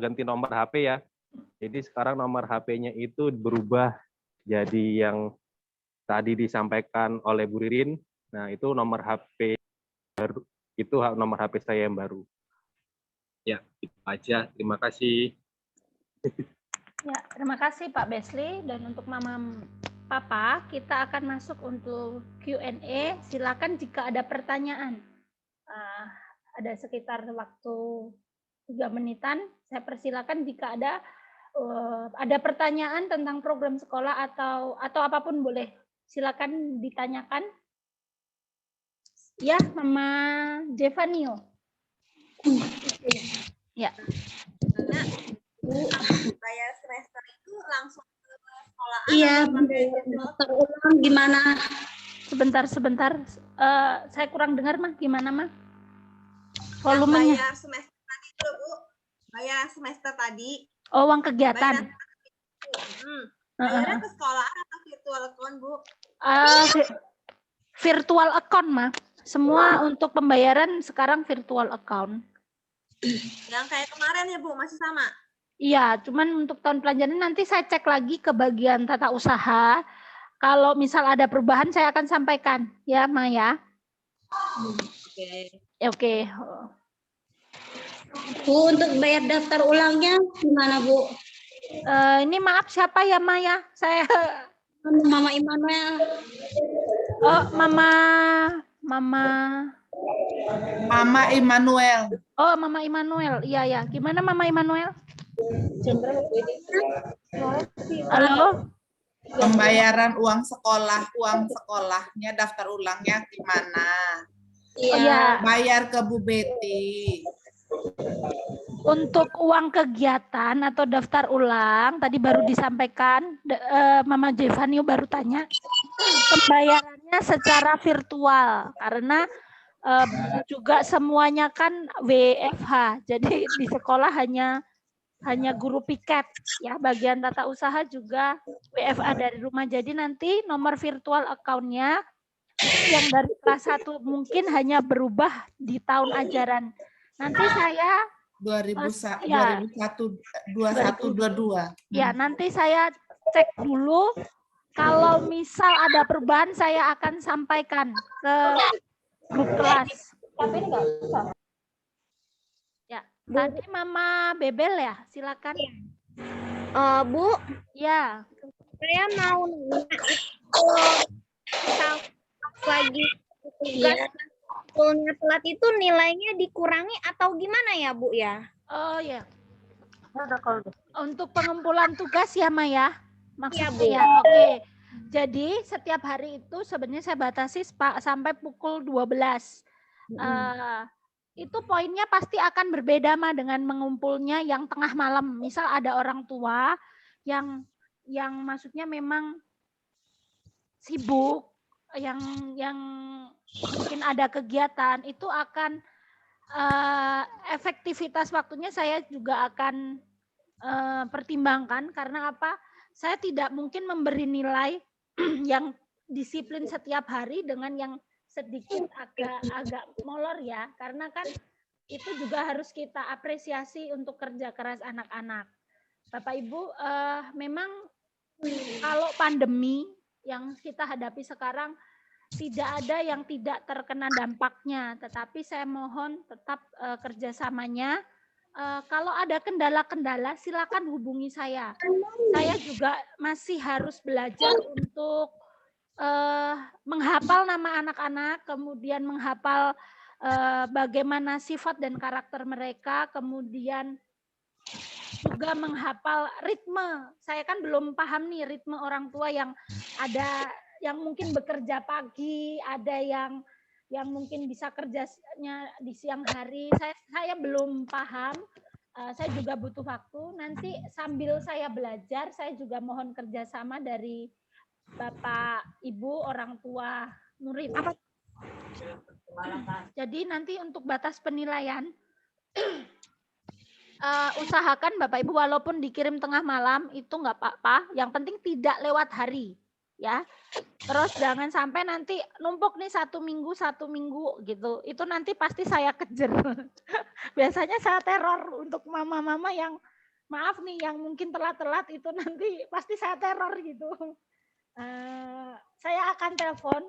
ganti nomor HP ya. Jadi sekarang nomor HP-nya itu berubah jadi yang tadi disampaikan oleh Bu Ririn. Nah, itu nomor HP baru. Itu nomor HP saya yang baru. Ya, itu aja. Terima kasih.
Ya, terima kasih Pak Besli. Dan untuk Mama Papa, kita akan masuk untuk Q&A. Silakan jika ada pertanyaan. Ada sekitar waktu 3 menitan. Saya persilakan jika ada pertanyaan tentang program sekolah atau apapun boleh. Silakan ditanyakan. Ya, Mama Jevanio. Ya.
Bu, bayar semester itu langsung ke sekolah?
Iya, terulang gimana?
Sebentar. Saya kurang dengar, Mah. Gimana, Mah? Volumenya.
Bayar semester tadi tuh, Bu. Bayar semester tadi.
Oh, uang kegiatan.
Bayarnya ke sekolah atau virtual account, Bu?
Virtual account, Mah. Semua untuk pembayaran sekarang virtual account.
Yang kayak kemarin ya, Bu, masih sama?
Iya, cuman untuk tahun pelajaran nanti saya cek lagi ke bagian tata usaha. Kalau misal ada perubahan saya akan sampaikan, ya, Maya. Oke.
Bu, untuk bayar daftar ulangnya gimana, Bu?
Ini maaf siapa ya, Maya? Saya
Mama Immanuel.
Oh, Mama
Immanuel.
Oh, Mama Immanuel. Iya. Gimana Mama Immanuel? Halo?
Pembayaran uang sekolahnya, daftar ulangnya gimana?
Iya.
Bayar ke Bu Betty.
Untuk uang kegiatan atau daftar ulang, tadi baru disampaikan, Mama Jevanio baru tanya, pembayarannya secara virtual, karena juga semuanya kan WFH, jadi di sekolah hanya guru piket, ya, bagian tata usaha juga WFH dari rumah, jadi nanti nomor virtual account-nya yang dari kelas 1 mungkin hanya berubah di tahun ajaran. Nanti saya
21-22.
Ya, nanti saya cek dulu. Kalau misal ada perubahan, saya akan sampaikan ke grup kelas. Tapi ini nggak usah. Ya, tadi Mama Bebel ya, silakan.
Bu.
Ya.
Saya mau nanya lagi tugas. Fullnya telat itu nilainya dikurangi atau gimana ya, Bu ya?
Oh ya. Untuk pengumpulan tugas ya, Maya? Maksudnya
Bu.
ya, oke. Jadi setiap hari itu sebenarnya saya batasi sampai pukul 12. Itu poinnya pasti akan berbeda mah dengan mengumpulnya yang tengah malam. Misal ada orang tua yang maksudnya memang sibuk, yang mungkin ada kegiatan, itu akan efektivitas waktunya saya juga akan pertimbangkan karena apa? Saya tidak mungkin memberi nilai yang disiplin setiap hari dengan yang sedikit agak molor ya, karena kan itu juga harus kita apresiasi untuk kerja keras anak-anak. Bapak Ibu, memang kalau pandemi yang kita hadapi sekarang tidak ada yang tidak terkena dampaknya, tetapi saya mohon tetap kerjasamanya. Kalau ada kendala-kendala, silakan hubungi saya. Saya juga masih harus belajar untuk menghafal nama anak-anak, kemudian menghafal bagaimana sifat dan karakter mereka, kemudian juga menghafal ritme. Saya kan belum paham nih ritme orang tua yang ada yang mungkin bekerja pagi, ada yang mungkin bisa kerjanya di siang hari. Saya belum paham. Saya juga butuh waktu. Nanti sambil saya belajar, saya juga mohon kerjasama dari Bapak, Ibu, orang tua murid. Jadi nanti untuk batas penilaian, usahakan Bapak Ibu walaupun dikirim tengah malam itu nggak apa-apa. Yang penting tidak lewat hari. Ya, terus jangan sampai nanti numpuk nih 1 minggu gitu. Itu nanti pasti saya kejar. Biasanya saya teror untuk mama-mama yang maaf nih yang mungkin telat-telat itu nanti pasti saya teror gitu. Saya akan telepon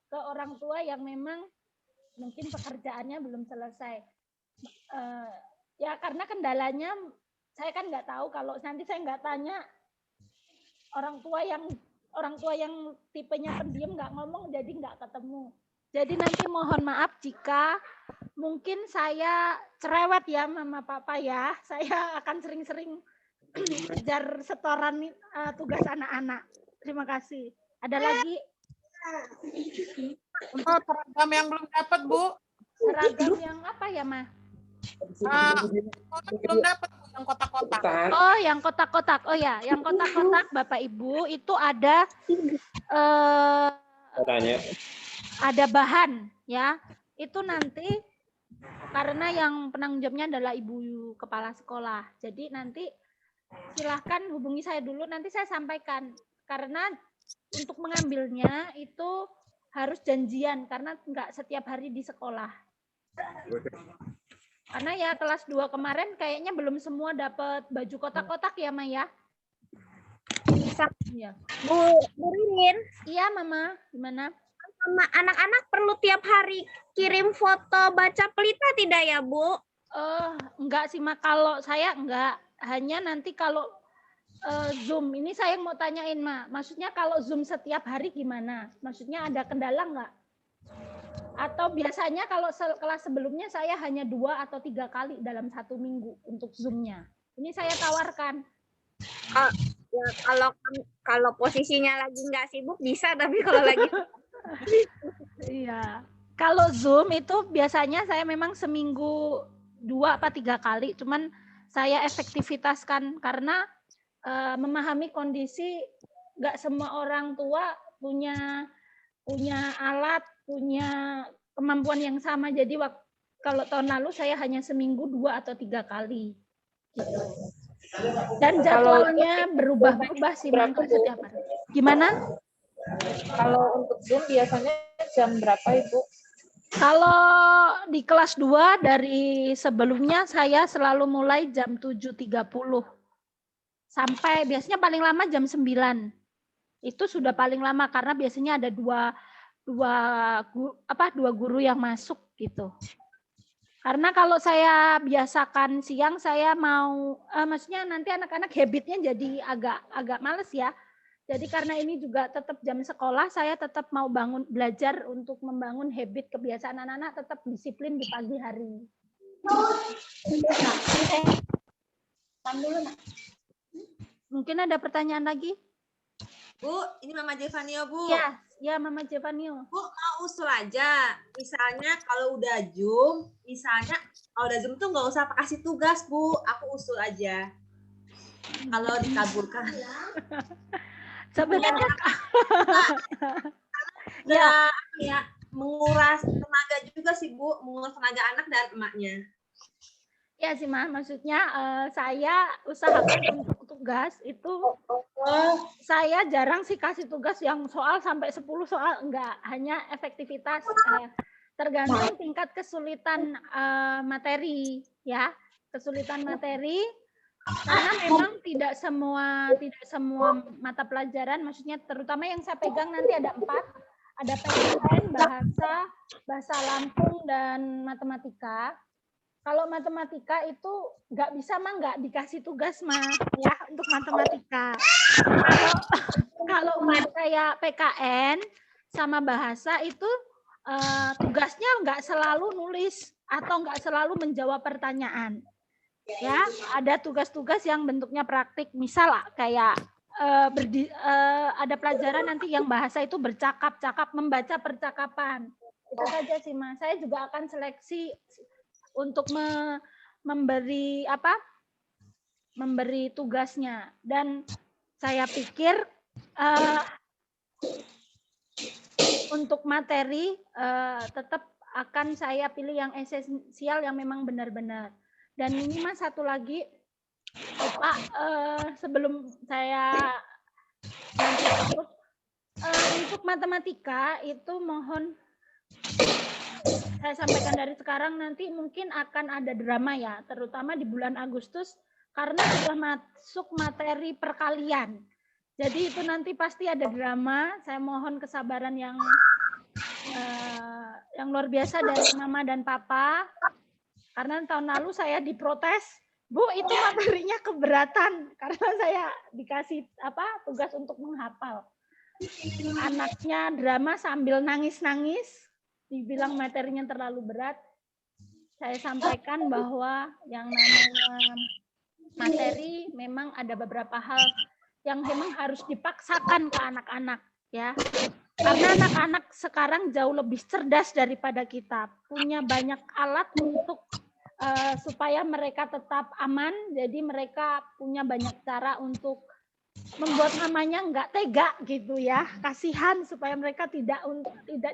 ke orang tua yang memang mungkin pekerjaannya belum selesai. Ya karena kendalanya saya kan nggak tahu kalau nanti saya nggak tanya. Orang tua yang tipenya pendiam nggak ngomong jadi nggak ketemu. Jadi nanti mohon maaf jika mungkin saya cerewet ya mama papa ya. Saya akan sering-sering kejar setoran tugas anak-anak. Terima kasih. Ada lagi?
Seragam yang belum dapat Bu.
Seragam yang apa ya Ma?
Belum dapat yang kotak-kotak.
Oh, yang kotak-kotak. Oh ya, yang kotak-kotak Bapak Ibu itu ada ada bahan ya. Itu nanti karena yang penanggung jawabnya adalah Ibu Kepala Sekolah. Jadi nanti silahkan hubungi saya dulu, nanti saya sampaikan. Karena untuk mengambilnya itu harus janjian karena nggak setiap hari di sekolah. Karena ya kelas 2 kemarin kayaknya belum semua dapat baju kotak-kotak ya, Maya? Iya.
Bu Ririn.
Iya, Mama. Gimana?
Sama anak-anak perlu tiap hari kirim foto baca pelita tidak ya, Bu?
Enggak sih, Ma. Kalau saya enggak. Hanya nanti kalau Zoom. Ini saya mau tanyain, Ma. Maksudnya kalau Zoom setiap hari gimana? Maksudnya ada kendala enggak? Atau biasanya kalau kelas sebelumnya saya hanya 2 atau 3 kali dalam 1 minggu untuk Zoom-nya. Ini saya tawarkan.
Ya, kalau posisinya lagi nggak sibuk bisa, tapi kalau lagi
iya. Kalau Zoom itu biasanya saya memang seminggu 2 apa 3 kali, cuman saya efektivitaskan karena memahami kondisi nggak semua orang tua punya alat, punya kemampuan yang sama. Jadi kalau tahun lalu saya hanya seminggu 2 atau 3 kali. Gitu. Dan jadwalnya berubah-ubah sih setiap hari. Gimana?
Kalau untuk Zoom biasanya jam berapa Ibu?
Kalau di kelas 2 dari sebelumnya saya selalu mulai jam 7.30. Sampai biasanya paling lama jam 9. Itu sudah paling lama karena biasanya ada dua guru yang masuk gitu. Karena kalau saya biasakan siang saya mau maksudnya nanti anak-anak habitnya jadi agak males ya. Jadi karena ini juga tetap jam sekolah, saya tetap mau belajar untuk membangun habit kebiasaan anak-anak tetap disiplin di pagi hari. Mungkin ada pertanyaan lagi?
Bu, ini Mama Jevanio, Bu.
Ya Mama Jevanio.
Bu, mau usul aja. Misalnya kalau udah Zoom, tuh nggak usah kasih tugas, Bu. Aku usul aja. Kalau dikabulkan.
Sebenarnya
menguras tenaga juga sih, Bu. Menguras tenaga anak dan emaknya.
Ya sih Ma, maksudnya saya usahakan untuk tugas itu saya jarang sih kasih tugas yang soal sampai 10 soal, enggak, hanya efektivitas, tergantung tingkat kesulitan materi ya, kesulitan materi, karena memang tidak semua mata pelajaran, maksudnya terutama yang saya pegang nanti ada 4, ada PKN, bahasa Lampung, dan matematika. Kalau matematika itu nggak bisa mah nggak dikasih tugas mah ya untuk matematika. Kalau kayak PKN sama bahasa itu tugasnya nggak selalu nulis atau nggak selalu menjawab pertanyaan. Ya, ada tugas-tugas yang bentuknya praktik. Misal kayak ada pelajaran nanti yang bahasa itu bercakap-cakap, membaca percakapan. Itu saja sih Mas. Saya juga akan seleksi untuk memberi tugasnya, dan saya pikir untuk materi tetap akan saya pilih yang esensial yang memang benar-benar. Dan ini Mas satu lagi Pak, sebelum saya nanti tutup, untuk matematika itu mohon saya sampaikan dari sekarang, nanti mungkin akan ada drama ya, terutama di bulan Agustus, karena sudah masuk materi perkalian. Jadi itu nanti pasti ada drama. Saya mohon kesabaran yang luar biasa dari Mama dan Papa, karena tahun lalu saya diprotes, Bu itu materinya keberatan, karena saya dikasih tugas untuk menghafal. Anaknya drama sambil nangis-nangis, dibilang materinya terlalu berat. Saya sampaikan bahwa yang namanya materi memang ada beberapa hal yang memang harus dipaksakan ke anak-anak ya. Karena anak-anak sekarang jauh lebih cerdas daripada kita, punya banyak alat untuk supaya mereka tetap aman. Jadi mereka punya banyak cara untuk membuat mamanya nggak tega gitu ya, kasihan supaya mereka tidak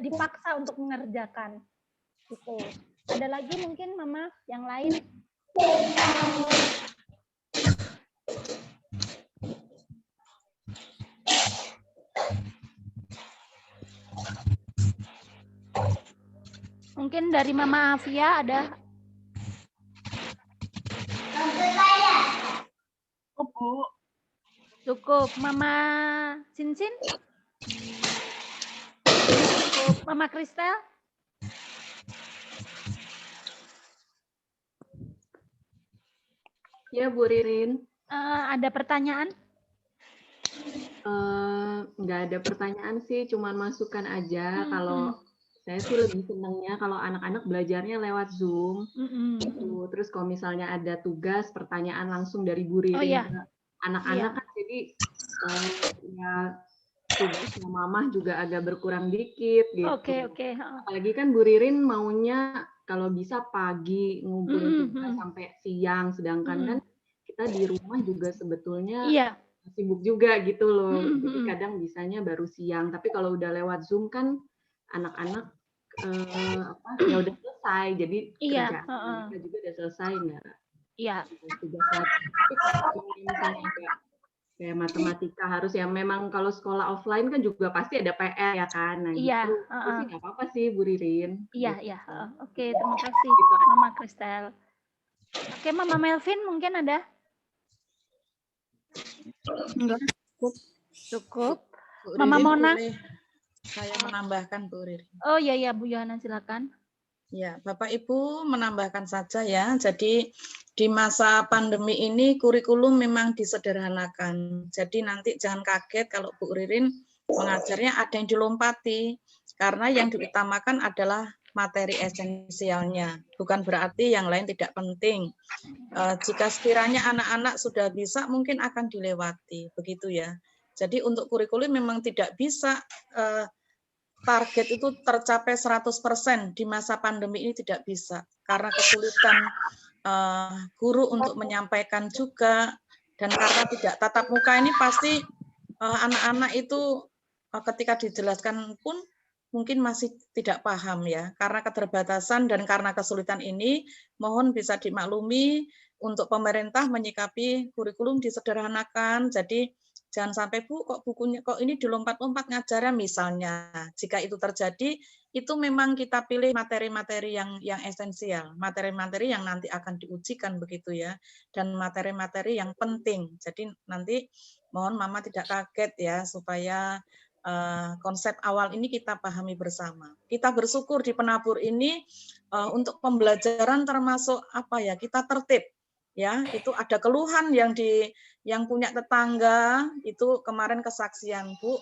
dipaksa untuk mengerjakan gitu. Ada lagi mungkin Mama yang lain? Mungkin dari Mama Afia ada?
Bu.
Cukup. Mama Sinsin? Cukup. Mama Kristel?
Ya, Bu Ririn.
Ada pertanyaan?
Nggak ada pertanyaan sih, cuman masukan aja. Kalau saya sih lebih senangnya kalau anak-anak belajarnya lewat Zoom. Gitu. Terus kalau misalnya ada tugas, pertanyaan langsung dari Bu Ririn ke anak-anak kan jadi ya tugasnya Mama juga agak berkurang dikit gitu.
Oke.
Apalagi kan Bu Ririn maunya kalau bisa pagi ngumpulin tugas sampai siang, sedangkan kan kita di rumah juga sebetulnya sibuk juga gitu loh. Jadi kadang bisanya baru siang. Tapi kalau udah lewat Zoom kan anak-anak ya udah selesai. Jadi kerjaan mereka juga udah selesai nggak?
Iya.
Tugas lagi. Tapi kalau misalnya kayak matematika harus ya memang kalau sekolah offline kan juga pasti ada PR ya kan. Nah itu sih nggak apa-apa sih Bu Ririn.
Iya. Oke, terima kasih Mama Kristel. Oke, Mama Melvin mungkin ada?
Enggak,
cukup.
Bu
Mama
Ririn,
Mona?
boleh saya menambahkan Bu Ririn.
Oh iya Bu Yohana silakan.
Ya, Bapak Ibu menambahkan saja ya. Jadi di masa pandemi ini kurikulum memang disederhanakan. Jadi nanti jangan kaget kalau Bu Ririn mengajarnya ada yang dilompati. Karena yang diutamakan adalah materi esensialnya. Bukan berarti yang lain tidak penting. Jika sekiranya anak-anak sudah bisa, mungkin akan dilewati. Begitu ya. Jadi untuk kurikulum memang tidak bisa target itu tercapai 100% di masa pandemi ini tidak bisa. Karena kesulitan guru untuk menyampaikan juga, dan karena tidak tatap muka ini pasti anak-anak itu ketika dijelaskan pun mungkin masih tidak paham ya. Karena keterbatasan dan karena kesulitan ini, mohon bisa dimaklumi untuk pemerintah menyikapi kurikulum disederhanakan. Jadi jangan sampai Bu kok bukunya kok ini dilompat-lompat ngajarnya misalnya. Jika itu terjadi, itu memang kita pilih materi-materi yang esensial, materi-materi yang nanti akan diujikan begitu ya, dan materi-materi yang penting. Jadi nanti mohon Mama tidak kaget ya, supaya konsep awal ini kita pahami bersama. Kita bersyukur di penabur ini untuk pembelajaran termasuk apa ya, kita tertib ya. Itu ada keluhan yang punya tetangga itu kemarin kesaksian Bu,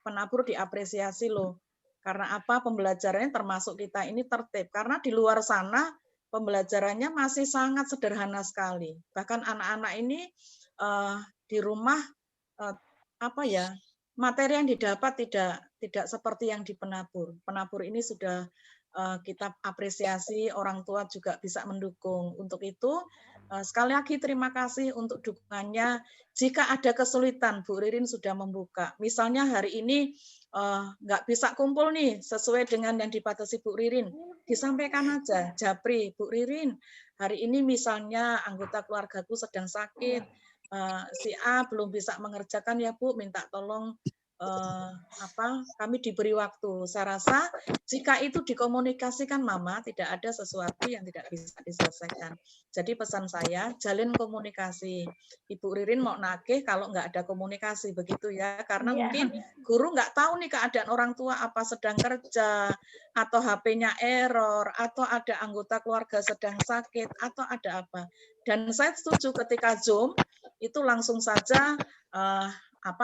penabur diapresiasi loh. Karena apa, pembelajarannya termasuk kita ini tertib. Karena di luar sana pembelajarannya masih sangat sederhana sekali. Bahkan anak-anak ini di rumah apa ya, materi yang didapat tidak seperti yang di penabur. Penabur ini sudah kita apresiasi, orang tua juga bisa mendukung. Untuk itu sekali lagi terima kasih untuk dukungannya. Jika ada kesulitan, Bu Ririn sudah membuka. Misalnya hari ini nggak bisa kumpul nih sesuai dengan yang dibatasi Bu Ririn, disampaikan aja, Japri, Bu Ririn, hari ini misalnya anggota keluargaku sedang sakit, si A belum bisa mengerjakan ya Bu, minta tolong kami diberi waktu. Saya rasa jika itu dikomunikasikan Mama, tidak ada sesuatu yang tidak bisa diselesaikan. Jadi pesan saya, jalin komunikasi. Ibu Ririn mau nagih kalau nggak ada komunikasi begitu ya, karena mungkin guru nggak tahu nih keadaan orang tua apa sedang kerja, atau HP-nya error, atau ada anggota keluarga sedang sakit, atau ada apa. Dan saya setuju ketika Zoom itu langsung saja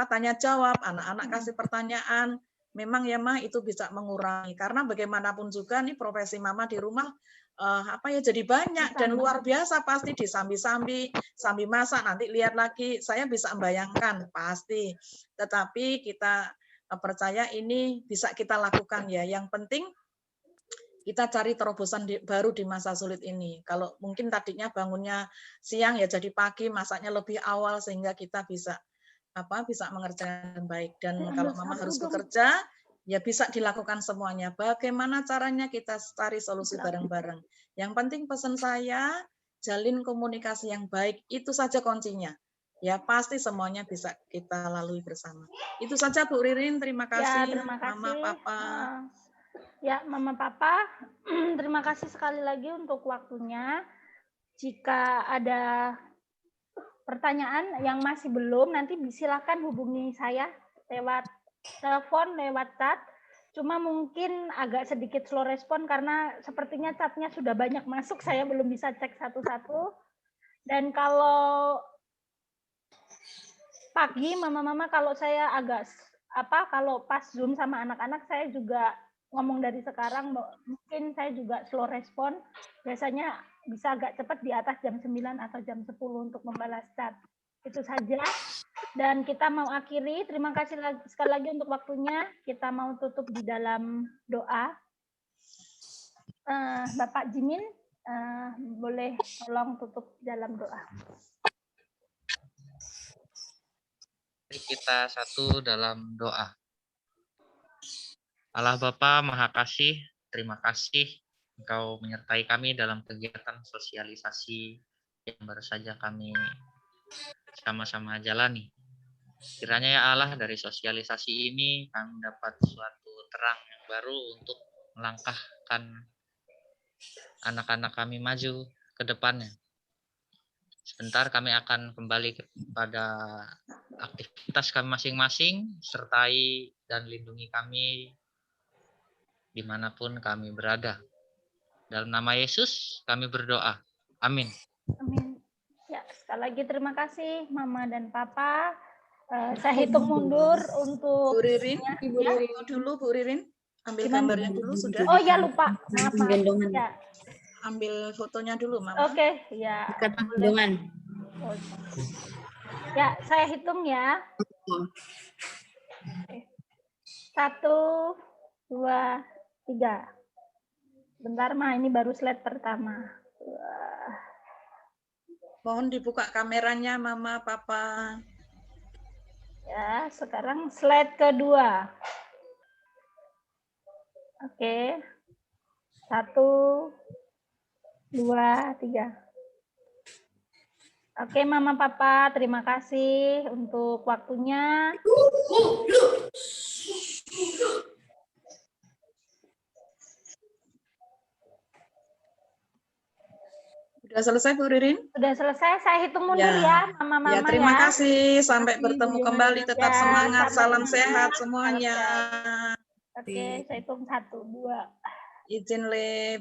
tanya jawab, anak-anak kasih pertanyaan, memang ya Ma itu bisa mengurangi, karena bagaimanapun juga nih profesi Mama di rumah jadi banyak dan luar biasa, pasti disambi-sambi, sambil masak nanti lihat lagi, saya bisa membayangkan pasti, tetapi kita percaya ini bisa kita lakukan ya. Yang penting kita cari terobosan baru di masa sulit ini. Kalau mungkin tadinya bangunnya siang ya jadi pagi, masaknya lebih awal sehingga kita bisa mengerjakan baik. Dan kalau Mama harus bekerja, ya bisa dilakukan semuanya. Bagaimana caranya kita cari solusi bareng-bareng. Yang penting pesan saya, jalin komunikasi yang baik, itu saja kuncinya. Ya pasti semuanya bisa kita lalui bersama. Itu saja Bu Ririn, terima kasih.
Ya, terima kasih.
Mama, Papa.
Ya, Mama, Papa, terima kasih sekali lagi untuk waktunya. Jika ada pertanyaan yang masih belum, nanti silakan hubungi saya lewat telepon, lewat chat. Cuma mungkin agak sedikit slow respon karena sepertinya chatnya sudah banyak masuk, saya belum bisa cek satu-satu. Dan kalau pagi, Mama-mama, kalau saya kalau pas Zoom sama anak-anak, saya juga ngomong dari sekarang, mungkin saya juga slow respon. Biasanya bisa agak cepat di atas jam 9 atau jam 10 untuk membalas chat. Itu saja. Dan kita mau akhiri. Terima kasih sekali lagi untuk waktunya. Kita mau tutup di dalam doa. Bapak Jimin, boleh tolong tutup dalam doa.
Kita satu dalam doa. Allah Bapa Maha Kasih, terima kasih Engkau menyertai kami dalam kegiatan sosialisasi yang baru saja kami sama-sama jalani. Kiranya ya Allah, dari sosialisasi ini kami dapat suatu terang yang baru untuk melangkahkan anak-anak kami maju ke depannya. Sebentar kami akan kembali kepada aktivitas kami masing-masing, sertai dan lindungi kami dimanapun kami berada. Dalam nama Yesus kami berdoa. Amin.
Amin. Ya, sekali lagi terima kasih Mama dan Papa. Saya hitung mundur untuk
Bu Ririn, Ibu Ririn dulu, Bu Ririn. Ambil gambarnya dulu sudah.
Oh ya, lupa. Maaf. Ya.
Ambil fotonya dulu, Mama.
Oke, ya.
Gendongan.
Ya, saya hitung ya. 1, 2, 3. Bentar, Ma, ini baru slide pertama.
Mohon dibuka kameranya, Mama, Papa.
Ya, sekarang slide kedua. Oke. 1, 2, 3. Oke, Mama Papa, terima kasih untuk waktunya.
Sudah selesai Bu Ririn?
Sudah selesai, saya hitung mundur ya, Mama-mama
ya. Terima
ya.
kasih, sampai bertemu kembali, tetap
Ya,
semangat, salam
sama-sama.
sehat semuanya.
Oke, saya hitung 1, 2.
Izin Le.